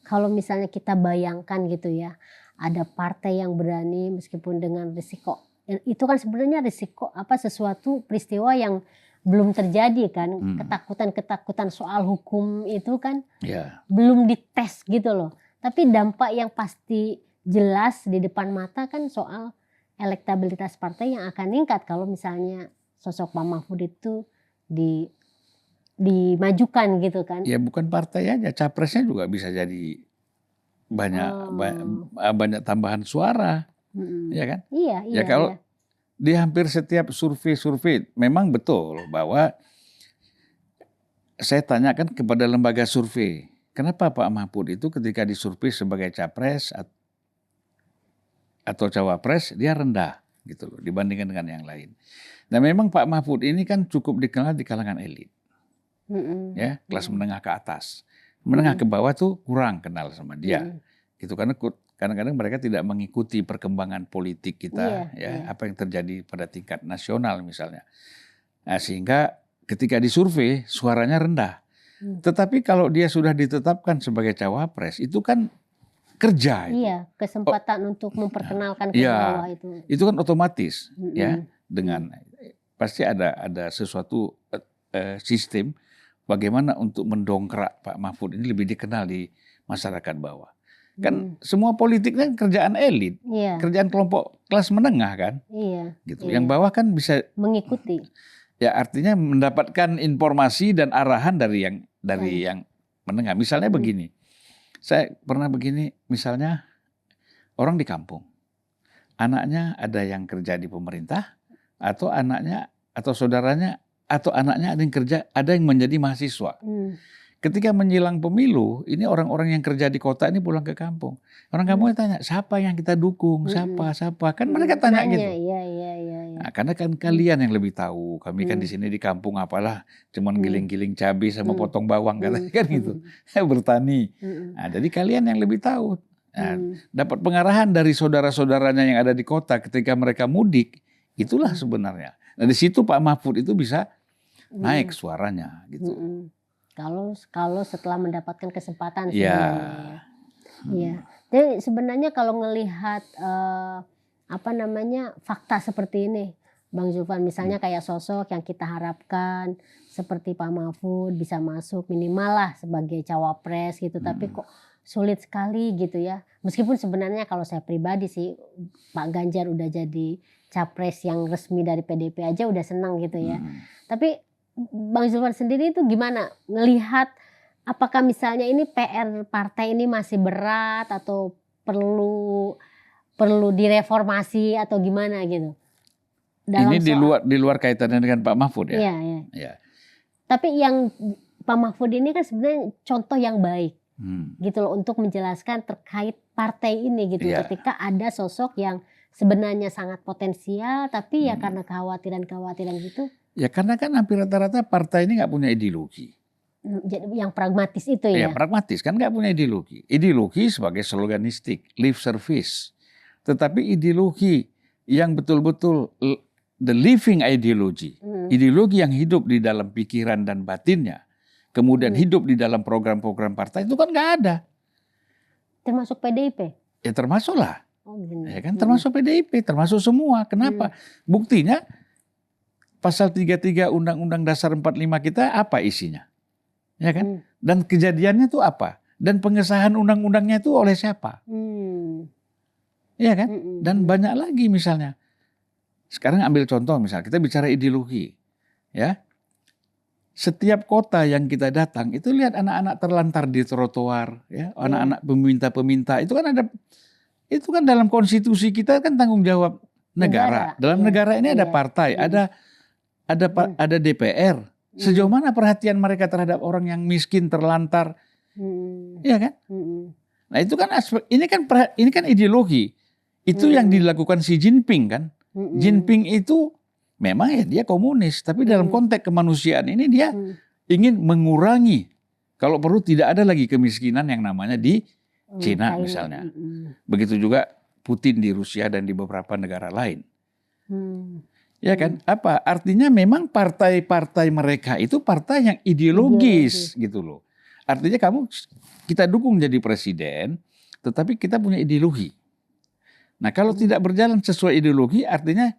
kalau misalnya kita bayangkan gitu ya, ada partai yang berani meskipun dengan risiko, itu kan sebenarnya risiko sesuatu peristiwa yang belum terjadi kan, ketakutan soal hukum itu kan belum dites gitu loh. Tapi dampak yang pasti jelas di depan mata kan soal elektabilitas partai yang akan meningkat kalau misalnya sosok Pak Mahfud itu dimajukan gitu kan. Ya bukan partai aja, capresnya juga bisa jadi banyak tambahan suara, ya kan? Iya. Kalau di hampir setiap survei memang betul bahwa saya tanyakan kepada lembaga survei, kenapa Pak Mahfud itu ketika disurvei sebagai capres atau cawapres dia rendah gitu loh dibandingkan dengan yang lain. Nah memang Pak Mahfud ini kan cukup dikenal di kalangan elit. Ya, kelas menengah ke atas. Menengah ke bawah tuh kurang kenal sama dia. Gitu, karena kadang-kadang mereka tidak mengikuti perkembangan politik kita, apa yang terjadi pada tingkat nasional misalnya. Nah, sehingga ketika disurvei suaranya rendah. Tetapi kalau dia sudah ditetapkan sebagai cawapres, itu kan kerja itu. Iya, kesempatan untuk memperkenalkan ke bawah itu. Itu kan otomatis, ya, dengan pasti ada sesuatu sistem bagaimana untuk mendongkrak Pak Mahfud ini lebih dikenal di masyarakat bawah. Kan semua politik kan kerjaan elit, kerjaan kelompok kelas menengah kan, gitu. Yang bawah kan bisa mengikuti. Ya artinya mendapatkan informasi dan arahan dari yang menengah. Misalnya begini, saya pernah begini, misalnya orang di kampung, anaknya ada yang kerja di pemerintah, atau anaknya atau saudaranya atau anaknya ada yang kerja, ada yang menjadi mahasiswa. Ketika menjelang pemilu, ini orang-orang yang kerja di kota ini pulang ke kampung. Orang kampung tanya, siapa yang kita dukung, siapa. Kan mereka tanya gitu. Iya. Nah, karena kan kalian yang lebih tahu. Kami kan di sini di kampung apalah, cuman giling-giling cabai sama potong bawang katanya kan gitu. Bertani. Nah, jadi kalian yang lebih tahu. Nah, dapat pengarahan dari saudara-saudaranya yang ada di kota ketika mereka mudik. Itulah sebenarnya. Nah, di situ Pak Mahfud itu bisa naik suaranya gitu. Kalau setelah mendapatkan kesempatan sebenarnya. Iya. Jadi sebenarnya kalau ngelihat fakta seperti ini, Bang Zulfan, misalnya kayak sosok yang kita harapkan seperti Pak Mahfud bisa masuk minimal lah sebagai cawapres gitu, tapi kok sulit sekali gitu ya. Meskipun sebenarnya kalau saya pribadi sih Pak Ganjar udah jadi capres yang resmi dari PDIP aja udah senang gitu ya. Tapi Bang Zulfan sendiri itu gimana ngelihat apakah misalnya ini PR partai ini masih berat atau perlu direformasi atau gimana gitu? Ini di luar kaitannya dengan Pak Mahfud ya? Iya, iya. Ya. Tapi yang Pak Mahfud ini kan sebenarnya contoh yang baik gitu loh untuk menjelaskan terkait partai ini gitu. Iya. Ketika ada sosok yang sebenarnya sangat potensial tapi ya karena kekhawatiran gitu. Ya karena kan hampir rata-rata partai ini nggak punya ideologi. Jadi yang pragmatis itu ya? Ya pragmatis kan nggak punya ideologi. Ideologi sebagai sloganistik, lip service. Tetapi ideologi yang betul-betul the living ideology, ideologi yang hidup di dalam pikiran dan batinnya, kemudian hidup di dalam program-program partai itu kan nggak ada. Termasuk PDIP? Ya termasuklah. Oh, gini. Ya kan termasuk PDIP, termasuk semua. Kenapa? Buktinya pasal 33 Undang-Undang Dasar 45 kita apa isinya? Ya kan? Dan kejadiannya itu apa? Dan pengesahan undang-undangnya itu oleh siapa? Ya kan? Dan banyak lagi misalnya. Sekarang ambil contoh misalnya kita bicara ideologi. Ya. Setiap kota yang kita datang itu lihat anak-anak terlantar di trotoar, ya, anak-anak peminta-peminta itu kan dalam konstitusi kita kan tanggung jawab negara. Dalam negara ini ada partai, ada DPR. Sejauh mana perhatian mereka terhadap orang yang miskin, terlantar, ya kan? Nah itu kan aspek ini kan ideologi. Itu yang dilakukan Xi Jinping kan? Jinping itu memang ya dia komunis, tapi dalam konteks kemanusiaan ini dia ingin mengurangi, kalau perlu tidak ada lagi kemiskinan yang namanya di Cina misalnya. Begitu juga Putin di Rusia dan di beberapa negara lain. Ya kan? Apa? Artinya memang partai-partai mereka itu partai yang ideologis gitu loh. Artinya kita dukung jadi presiden, tetapi kita punya ideologi. Nah kalau tidak berjalan sesuai ideologi artinya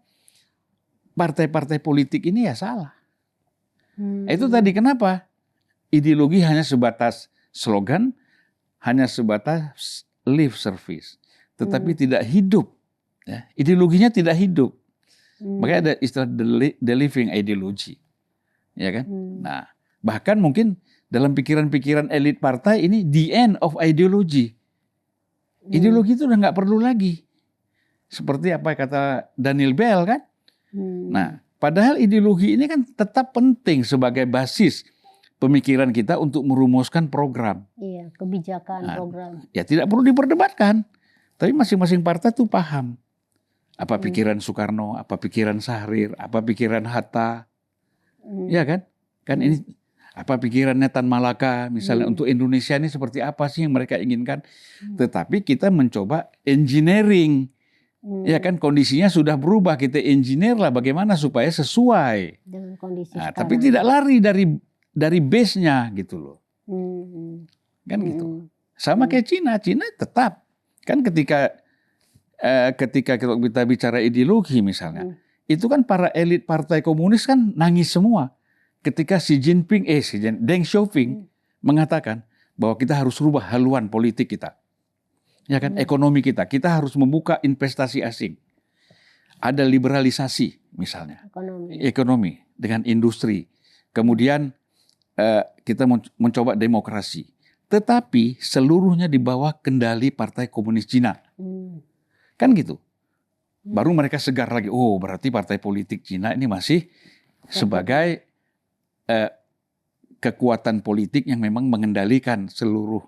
partai-partai politik ini ya salah. Itu tadi kenapa ideologi hanya sebatas slogan, hanya sebatas lip service, tetapi tidak hidup. Ya. Ideologinya tidak hidup. Makanya ada istilah the living ideology, ya kan? Nah bahkan mungkin dalam pikiran-pikiran elit partai ini the end of ideology. Ideologi itu udah nggak perlu lagi. Seperti apa kata Daniel Bell kan? Nah, padahal ideologi ini kan tetap penting sebagai basis pemikiran kita untuk merumuskan program. Iya, kebijakan program. Ya tidak perlu diperdebatkan. Tapi masing-masing partai tuh paham. Apa pikiran Soekarno, apa pikiran Syahrir, apa pikiran Hatta. Ya kan? Kan ini apa pikirannya Tan Malaka misalnya untuk Indonesia ini seperti apa sih yang mereka inginkan. Tetapi kita mencoba engineering. Ya kan kondisinya sudah berubah, kita engineer lah bagaimana supaya sesuai dengan kondisi sekarang. Tapi tidak lari dari base-nya gitu loh. Kan gitu. Sama kayak Cina tetap kan ketika kita bicara ideologi misalnya, itu kan para elit partai komunis kan nangis semua ketika Deng Xiaoping mengatakan bahwa kita harus rubah haluan politik kita. Ya kan, ekonomi kita harus membuka investasi asing. Ada liberalisasi misalnya, ekonomi dengan industri. Kemudian kita mencoba demokrasi. Tetapi seluruhnya di bawah kendali Partai Komunis Cina. Kan gitu. Baru mereka segar lagi, oh berarti partai politik Cina ini masih sebagai kekuatan politik yang memang mengendalikan seluruh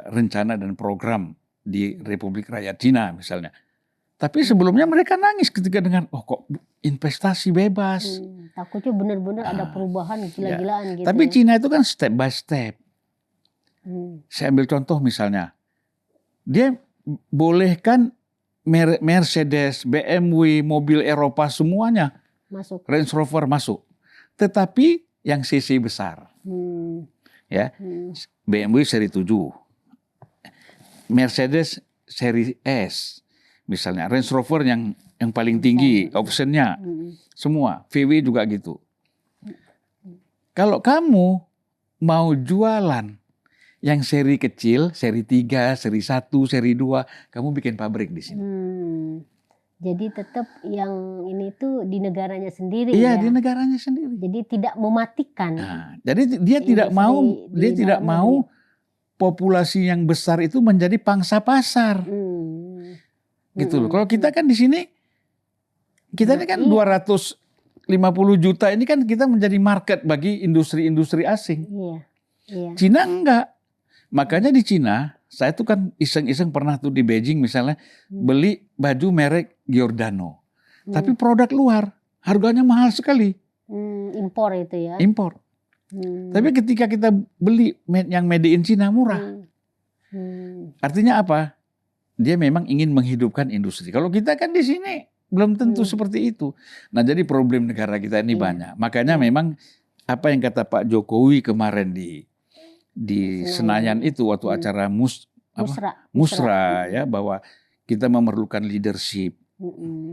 rencana dan program di Republik Rakyat Cina misalnya. Tapi sebelumnya mereka nangis ketika dengar, oh kok investasi bebas. Takutnya benar-benar ada perubahan gila-gilaan gitu. Tapi Cina itu kan step by step. Saya ambil contoh misalnya, dia bolehkan Mercedes, BMW, mobil Eropa semuanya masuk. Range Rover masuk. Tetapi yang cc besar. Ya. BMW seri 7, Mercedes seri S, misalnya Range Rover yang paling tinggi, optionnya, semua, VW juga gitu. Kalau kamu mau jualan yang seri kecil, seri 3, seri 1, seri 2, kamu bikin pabrik di sini. Jadi tetap yang ini tuh di negaranya sendiri Iya, ya. di negaranya sendiri. Jadi tidak mematikan. Nah, jadi dia tidak mau industri di dalam mau populasi yang besar itu menjadi pangsa pasar. Gitu loh. Kalau kita kan di sini kita ini kan 250 juta ini kan kita menjadi market bagi industri-industri asing. Iya. Cina enggak. Makanya di Cina, saya tuh kan iseng-iseng pernah tuh di Beijing misalnya beli baju merek Giordano. Tapi produk luar, harganya mahal sekali. Impor itu ya. Impor. Tapi ketika kita beli yang made in Cina murah. Artinya apa? Dia memang ingin menghidupkan industri. Kalau kita kan di sini belum tentu seperti itu. Nah, jadi problem negara kita ini banyak. Makanya memang apa yang kata Pak Jokowi kemarin di Senayan itu waktu acara Musra ya, bahwa kita memerlukan leadership,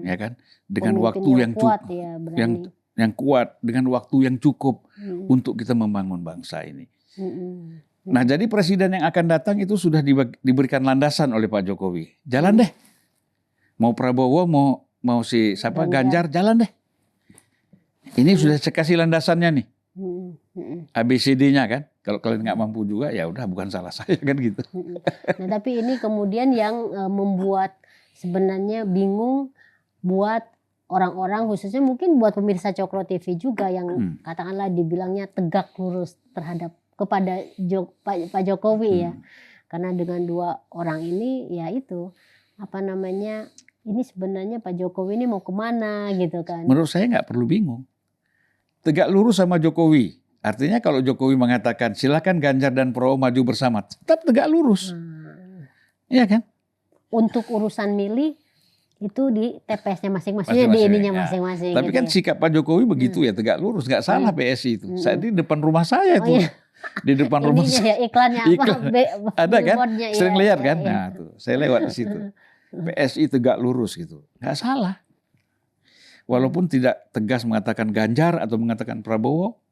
ya kan, dengan waktu yang cukup, yang kuat, dengan waktu yang cukup untuk kita membangun bangsa ini. Nah, jadi presiden yang akan datang itu sudah diberikan landasan oleh Pak Jokowi. Jalan deh, mau Prabowo, mau si Ganjar, jalan deh. Ini sudah saya kasih landasannya nih. ABCD-nya kan. Kalau kalian nggak mampu juga ya udah bukan salah saya kan gitu. Nah, tapi ini kemudian yang membuat sebenarnya bingung buat orang-orang, khususnya mungkin buat pemirsa Cokro TV juga yang katakanlah dibilangnya tegak lurus kepada Pak Jokowi ya. Karena dengan dua orang ini ya itu ini sebenarnya Pak Jokowi ini mau kemana gitu kan. Menurut saya nggak perlu bingung. Tegak lurus sama Jokowi. Artinya kalau Jokowi mengatakan silakan Ganjar dan Prabowo maju bersama, tetap tegak lurus. Iya kan? Untuk urusan milih itu di TPS-nya masing-masing, di ininya masing-masing. Tapi gitu kan sikap Pak Jokowi begitu ya, tegak lurus, nggak salah PSI itu. Saya di depan rumah saya tuh. Di depan rumah saya. Ya, iklannya apa? Ada kan? Sering lihat kan? Iya. Nah, tuh, saya lewat di situ. PSI tegak lurus gitu. Nggak salah. Walaupun tidak tegas mengatakan Ganjar atau mengatakan Prabowo,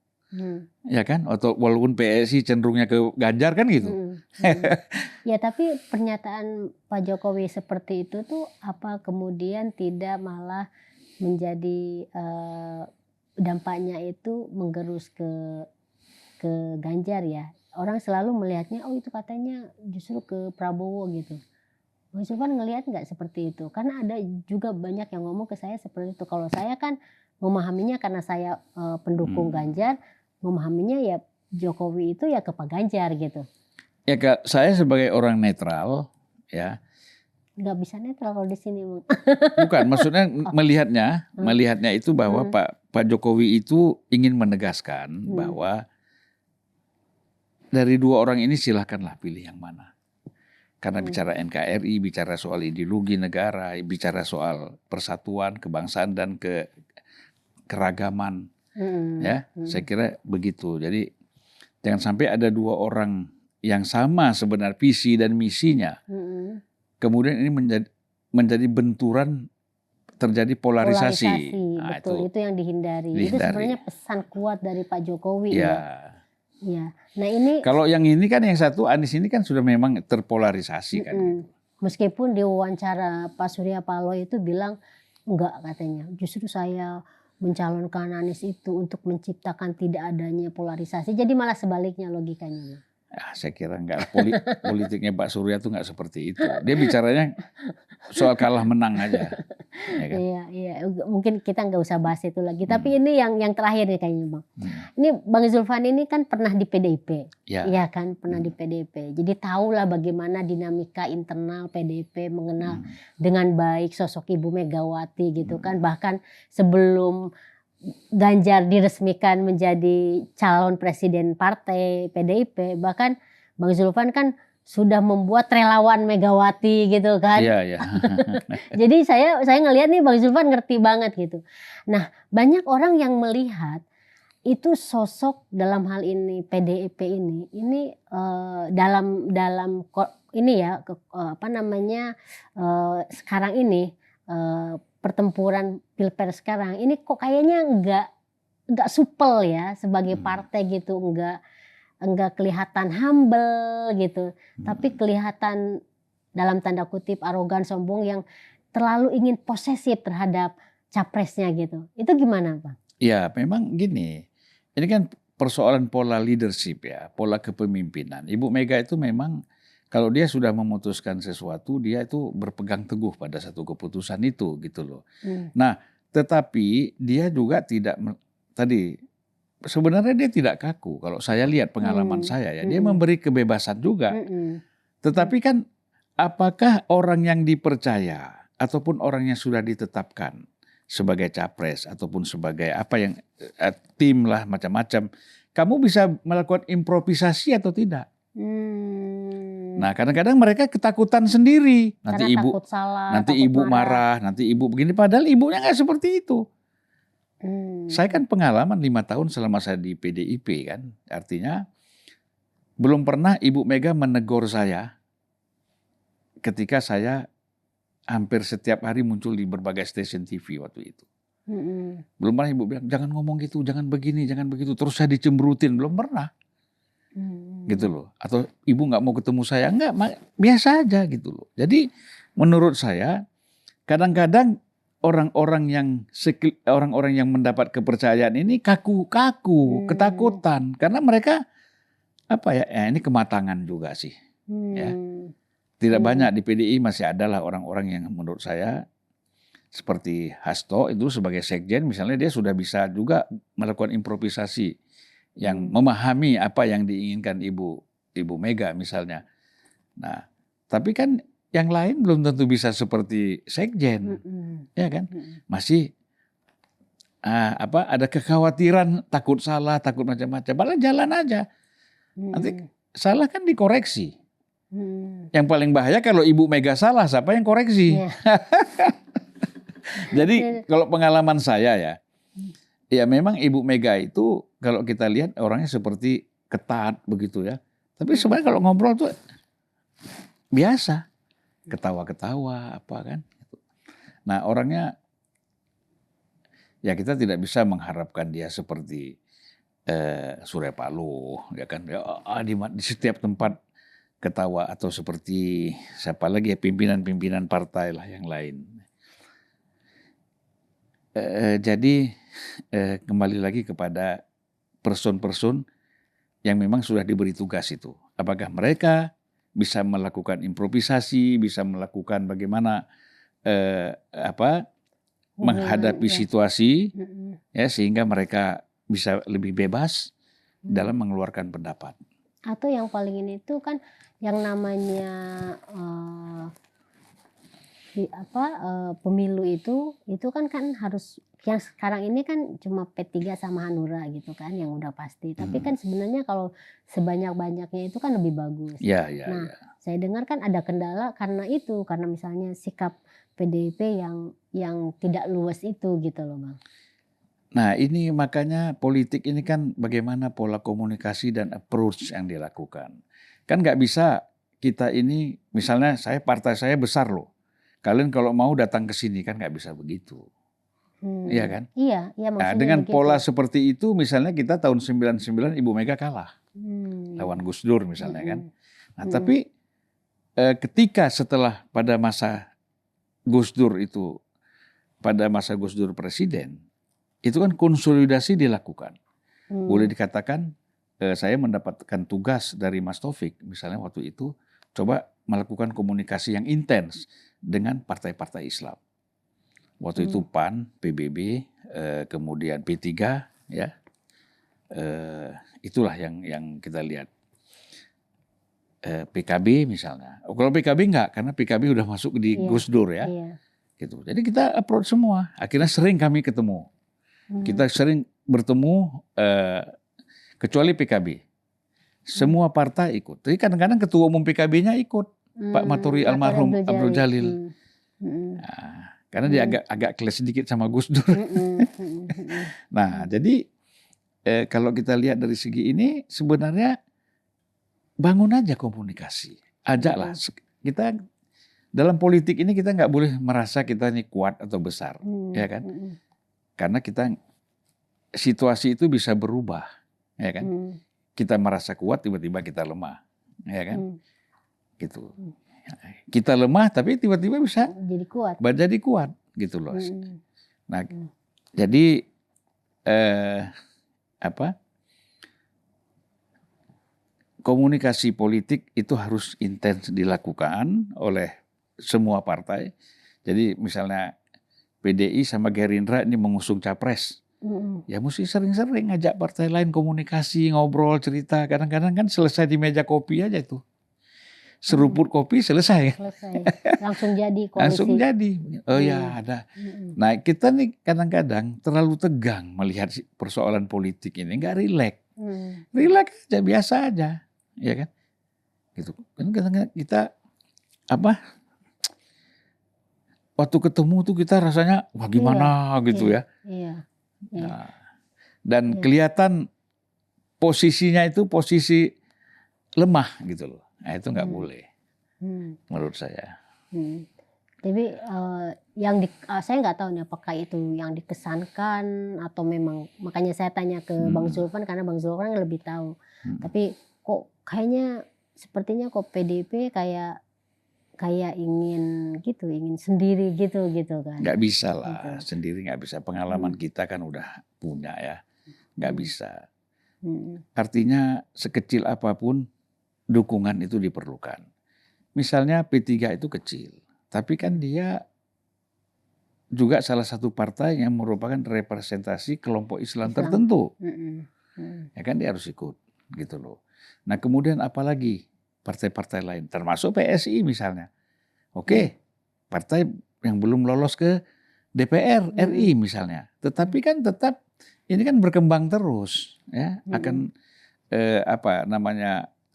ya kan? Atau walaupun PSI cenderungnya ke Ganjar kan gitu. Ya, tapi pernyataan Pak Jokowi seperti itu tuh apa kemudian tidak malah menjadi dampaknya itu menggerus ke Ganjar ya? Orang selalu melihatnya, oh itu katanya justru ke Prabowo gitu. Bang Zulfan ngelihat nggak seperti itu? Karena ada juga banyak yang ngomong ke saya seperti itu. Kalau saya kan memahaminya karena saya pendukung Ganjar, memahaminya ya Jokowi itu ya ke Pak Ganjar gitu. Ya Kak, saya sebagai orang netral ya. Nggak bisa netral kalau di sini. Bukan, maksudnya melihatnya itu bahwa Pak Jokowi itu ingin menegaskan bahwa dari dua orang ini silakanlah pilih yang mana. Karena bicara NKRI, bicara soal ideologi negara, bicara soal persatuan, kebangsaan dan keragaman, ya, saya kira begitu. Jadi jangan sampai ada dua orang yang sama sebenarnya visi dan misinya, kemudian ini menjadi benturan, terjadi polarisasi. Nah, betul, itu yang dihindari. Itu sebenarnya pesan kuat dari Pak Jokowi. Ya. Nah ini kalau yang ini kan yang satu Anies ini kan sudah memang terpolarisasi kan. Meskipun di wawancara Pak Surya Paloh itu bilang enggak katanya. Justru saya mencalonkan Anies itu untuk menciptakan tidak adanya polarisasi. Jadi malah sebaliknya logikanya. Saya kira enggak, politiknya Pak Surya tuh enggak seperti itu. Dia bicaranya soal kalah menang aja. Ya kan? Iya. Mungkin kita nggak usah bahas itu lagi. Tapi ini yang terakhir nih kayaknya Bang. Ini Bang Zulfan ini kan pernah di PDIP. Iya kan, pernah di PDIP. Jadi tahulah bagaimana dinamika internal PDIP, mengenal dengan baik sosok Ibu Megawati gitu kan. Bahkan sebelum Ganjar diresmikan menjadi calon presiden partai PDIP, bahkan Bang Zulfan kan sudah membuat relawan Megawati gitu kan. Iya. Jadi saya ngelihat nih Bang Zulfan ngerti banget gitu. Nah, banyak orang yang melihat itu sosok dalam hal ini PDIP ini dalam ini ya sekarang ini pertempuran Pilpres sekarang ini kok kayaknya enggak supel ya sebagai partai gitu, enggak kelihatan humble gitu, tapi kelihatan dalam tanda kutip arogan, sombong yang terlalu ingin posesif terhadap capresnya gitu. Itu gimana Bang? Ya memang gini, ini kan persoalan pola leadership ya, pola kepemimpinan. Ibu Mega itu memang kalau dia sudah memutuskan sesuatu, dia itu berpegang teguh pada satu keputusan itu gitu loh. Nah, tetapi dia juga tidak tadi sebenarnya dia tidak kaku. Kalau saya lihat pengalaman saya ya, dia memberi kebebasan juga. Tetapi kan apakah orang yang dipercaya ataupun orang yang sudah ditetapkan sebagai capres ataupun sebagai apa yang tim lah macam-macam, kamu bisa melakukan improvisasi atau tidak? Nah, kadang-kadang mereka ketakutan sendiri. Nanti karena ibu takut salah, nanti takut ibu marah, nanti ibu begini. Padahal ibunya nggak seperti itu. Saya kan pengalaman 5 tahun selama saya di PDIP kan. Artinya belum pernah Ibu Mega menegur saya ketika saya hampir setiap hari muncul di berbagai stasiun TV waktu itu. Belum pernah Ibu bilang, jangan ngomong gitu, jangan begini, jangan begitu. Terus saya dicemberutin, belum pernah. Gitu loh. Atau ibu nggak mau ketemu saya, enggak, biasa aja gitu loh. Jadi menurut saya kadang-kadang orang-orang yang mendapat kepercayaan ini kaku-kaku, ketakutan karena mereka apa ya, ini kematangan juga sih. Ya. Tidak banyak di PDI masih adalah orang-orang yang menurut saya seperti Hasto itu sebagai sekjen misalnya dia sudah bisa juga melakukan improvisasi yang memahami apa yang diinginkan Ibu Mega misalnya. Nah, tapi kan yang lain belum tentu bisa seperti sekjen, ya kan? Masih ada kekhawatiran, takut salah, takut macam-macam. Malah jalan aja. Nanti salah kan dikoreksi. Yang paling bahaya kalau Ibu Mega salah, siapa yang koreksi? Jadi kalau pengalaman saya ya memang Ibu Mega itu kalau kita lihat orangnya seperti ketat begitu ya. Tapi sebenarnya kalau ngobrol tuh biasa, ketawa-ketawa apa kan. Nah orangnya ya kita tidak bisa mengharapkan dia seperti Surya Paloh ya kan. Di setiap tempat ketawa atau seperti siapa lagi ya pimpinan-pimpinan partai lah yang lain. Jadi kembali lagi kepada person-person yang memang sudah diberi tugas itu. Apakah mereka bisa melakukan improvisasi, bisa melakukan bagaimana menghadapi situasi, ya sehingga mereka bisa lebih bebas dalam mengeluarkan pendapat. Atau yang paling ini itu kan yang namanya pemilu itu kan harus yang sekarang ini kan cuma P3 sama Hanura gitu kan yang udah pasti. Tapi kan sebenarnya kalau sebanyak-banyaknya itu kan lebih bagus. Nah, saya dengar kan ada kendala karena misalnya sikap PDIP yang tidak luas itu gitu loh Bang. Nah ini makanya politik ini kan bagaimana pola komunikasi dan approach yang dilakukan. Kan nggak bisa kita ini misalnya partai saya besar loh. Kalian kalau mau datang ke sini kan nggak bisa begitu. Iya kan? Iya nah, dengan begitu. Pola seperti itu misalnya kita tahun 99 Ibu Mega kalah. Lawan Gus Dur misalnya kan. Nah tapi ketika setelah pada masa Gus Dur presiden, itu kan konsolidasi dilakukan. Boleh dikatakan saya mendapatkan tugas dari Mas Taufik misalnya waktu itu coba melakukan komunikasi yang intens dengan partai-partai Islam. Waktu itu PAN, PBB, kemudian P3, ya, itulah yang kita lihat. PKB misalnya. Kalau PKB enggak, karena PKB udah masuk di Gus Dur ya. Gitu. Jadi kita approach semua. Akhirnya sering kami ketemu. Kita sering bertemu, kecuali PKB. Semua partai ikut. Jadi kadang-kadang ketua umum PKB-nya ikut. Pak Maturi almarhum Abdul Jalil. Nah, karena dia agak kelas sedikit sama Gus Dur. Nah, jadi kalau kita lihat dari segi ini sebenarnya bangun aja komunikasi. Ajaklah. Kita dalam politik ini kita nggak boleh merasa kita ini kuat atau besar, ya kan? Karena situasi itu bisa berubah, ya kan? Kita merasa kuat tiba-tiba kita lemah, ya kan? Gitu. Kita lemah tapi tiba-tiba bisa jadi kuat. jadi kuat gitu loh. Nah, Hmm. jadi komunikasi politik itu harus intens dilakukan oleh semua partai. Jadi misalnya PDI sama Gerindra ini mengusung capres, ya mesti sering-sering ngajak partai lain komunikasi, ngobrol, cerita. Kadang-kadang kan selesai di meja kopi aja itu. Seruput kopi selesai. Langsung jadi koalisi. Langsung jadi. Oh ya ada. Nah kita nih kadang-kadang terlalu tegang melihat persoalan politik ini. Nggak rileks. Rileks aja, biasa aja. Ya kan? Gitu. Kan kadang-kadang kita waktu ketemu tuh kita rasanya wah gimana gitu ya. Nah, dan kelihatan posisinya itu posisi lemah gitu loh. Nah itu nggak boleh menurut saya. Tapi saya nggak tahu nih apakah itu yang dikesankan atau memang, makanya saya tanya ke Bang Zulfan karena Bang Zulfan lebih tahu. Tapi kok kayaknya sepertinya kok PDIP kayak ingin sendiri gitu kan. Nggak bisa lah sendiri, nggak bisa. Pengalaman kita kan udah punya ya, nggak bisa. Artinya sekecil apapun dukungan itu diperlukan. Misalnya P3 itu kecil, tapi kan dia juga salah satu partai yang merupakan representasi kelompok Islam tertentu. Ya kan dia harus ikut gitu loh. Nah kemudian apalagi partai-partai lain, termasuk PSI misalnya. Oke, partai yang belum lolos ke DPR RI misalnya. Tetapi kan tetap ini kan berkembang terus ya, akan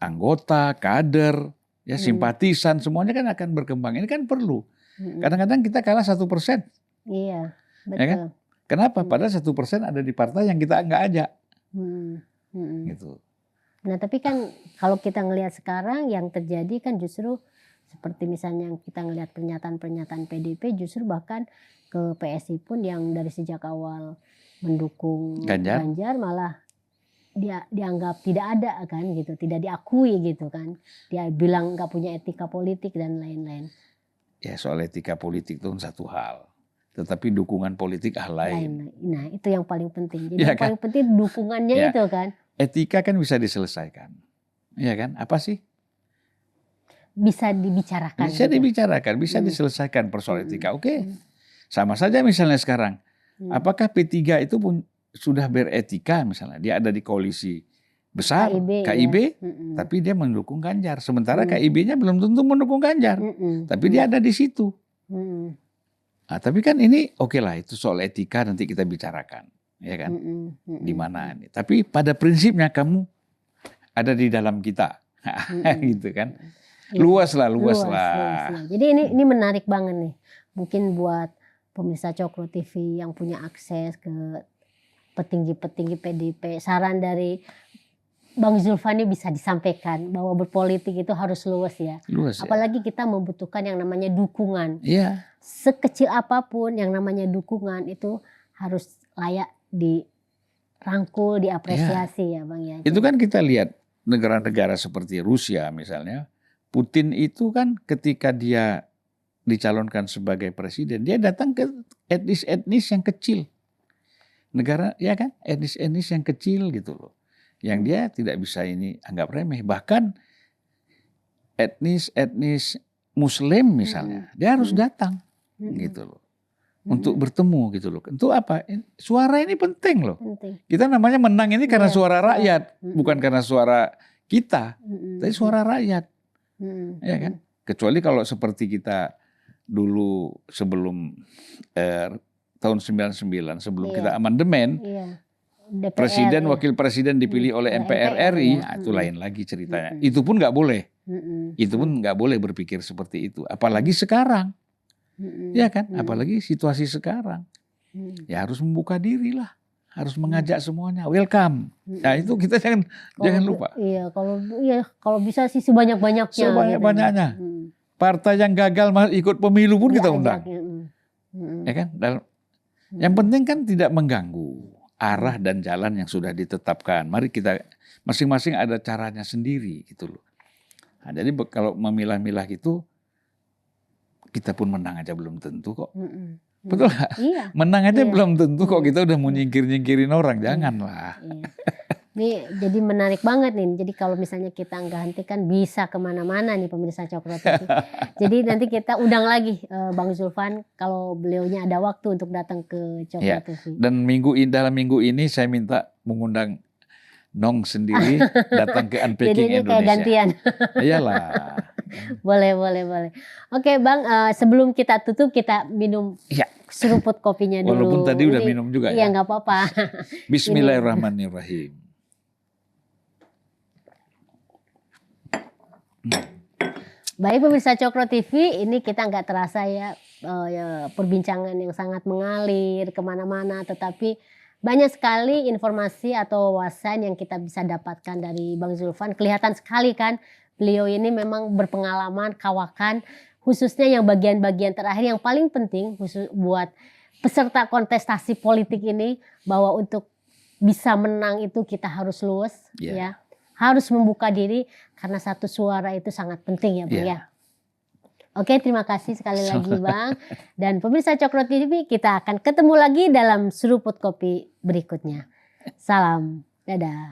anggota, kader, ya simpatisan semuanya kan akan berkembang. Ini kan perlu. Kadang-kadang kita kalah 1%. Iya, betul. Ya kan? Kenapa? Padahal 1% ada di partai yang kita nggak ajak. Gitu. Nah tapi kan kalau kita ngelihat sekarang yang terjadi kan justru seperti misalnya kita ngelihat pernyataan-pernyataan PDIP, justru bahkan ke PSI pun yang dari sejak awal mendukung Ganjar malah dia dianggap tidak ada kan gitu, tidak diakui gitu kan. Dia bilang nggak punya etika politik dan lain-lain. Ya soal etika politik itu satu hal, tetapi dukungan politik hal lain. Nah itu yang paling penting. Jadi ya yang paling penting dukungannya itu kan. Etika kan bisa diselesaikan, ya kan? Apa sih? Bisa dibicarakan. Bisa dibicarakan, bisa diselesaikan persoalan etika. Oke, sama saja misalnya sekarang. Apakah P3 itu pun sudah beretika misalnya? Dia ada di koalisi besar, KIB ya. Tapi dia mendukung Ganjar. Sementara KIB-nya belum tentu mendukung Ganjar. Tapi dia ada di situ. Nah, tapi kan ini oke lah, itu soal etika nanti kita bicarakan. Ya kan? Di mana ini? Tapi pada prinsipnya kamu ada di dalam kita. Gitu kan? Luas lah. Jadi ini menarik banget nih. Mungkin buat pemirsa Cokro TV yang punya akses ke petinggi-petinggi PDIP, saran dari Bang Zulfan bisa disampaikan bahwa berpolitik itu harus luas ya. Apalagi kita membutuhkan yang namanya dukungan. Iya. Sekecil apapun yang namanya dukungan itu harus layak dirangkul, diapresiasi ya Bang ya. Itu kan kita lihat negara-negara seperti Rusia misalnya, Putin itu kan ketika dia dicalonkan sebagai presiden, dia datang ke etnis-etnis yang kecil. Negara, ya kan, etnis-etnis yang kecil gitu loh. Yang dia tidak bisa ini anggap remeh. Bahkan etnis Muslim misalnya, dia harus datang gitu loh. Untuk bertemu gitu loh. Untuk apa? Suara ini penting loh. Kita namanya menang ini karena suara rakyat, bukan karena suara kita. Tapi suara rakyat. Ya kan? Kecuali kalau seperti kita dulu sebelum tahun 99 sebelum kita amandemen, presiden wakil presiden dipilih oleh MPR RI, itu lain lagi ceritanya. Itu pun nggak boleh. Itu pun nggak boleh berpikir seperti itu. Apalagi sekarang. Ya kan? Apalagi situasi sekarang. Ya harus membuka diri lah. Harus mengajak semuanya. Welcome. Nah itu kita jangan lupa. Iya, kalau bisa sih sebanyak-banyaknya. Sebanyak-banyaknya. Partai yang gagal ikut pemilu pun kita undang. Ya kan? Yang penting kan tidak mengganggu arah dan jalan yang sudah ditetapkan. Mari kita masing-masing ada caranya sendiri gitu loh. Nah, jadi kalau memilah-milah itu kita pun menang aja belum tentu kok. Mm-mm. Betul nggak? Iya. Menang aja Iya. belum tentu kok kita udah mau Iya. nyingkirin orang, janganlah. Iya. Ini jadi menarik banget nih. Jadi kalau misalnya kita nggak hentikan bisa kemana-mana nih pemirsa Cokro TV. Jadi nanti kita undang lagi Bang Zulfan kalau beliaunya ada waktu untuk datang ke Cokro Ya. TV. Dan dalam minggu ini saya minta mengundang Nong sendiri datang ke Jadi Unpacking ini kayak Indonesia. gantian. Iyalah. Boleh. Oke Bang, sebelum kita tutup kita minum Iya. seruput kopinya dulu. Walaupun tadi udah Ini- minum juga Iya ya. nggak apa-apa. Bismillahirrahmanirrahim. Baik pemirsa Cokro TV, ini kita nggak terasa ya perbincangan yang sangat mengalir kemana-mana, tetapi banyak sekali informasi atau wawasan yang kita bisa dapatkan dari Bang Zulfan. Kelihatan sekali kan beliau ini memang berpengalaman, kawakan, khususnya yang bagian-bagian terakhir yang paling penting khusus buat peserta kontestasi politik ini, bahwa untuk bisa menang itu kita harus luwes, Yeah. ya, harus membuka diri karena satu suara itu sangat penting ya Bang Yeah. ya. Oke, terima kasih sekali lagi Bang. Dan pemirsa Cokro TV, kita akan ketemu lagi dalam seruput kopi berikutnya. Salam, dadah.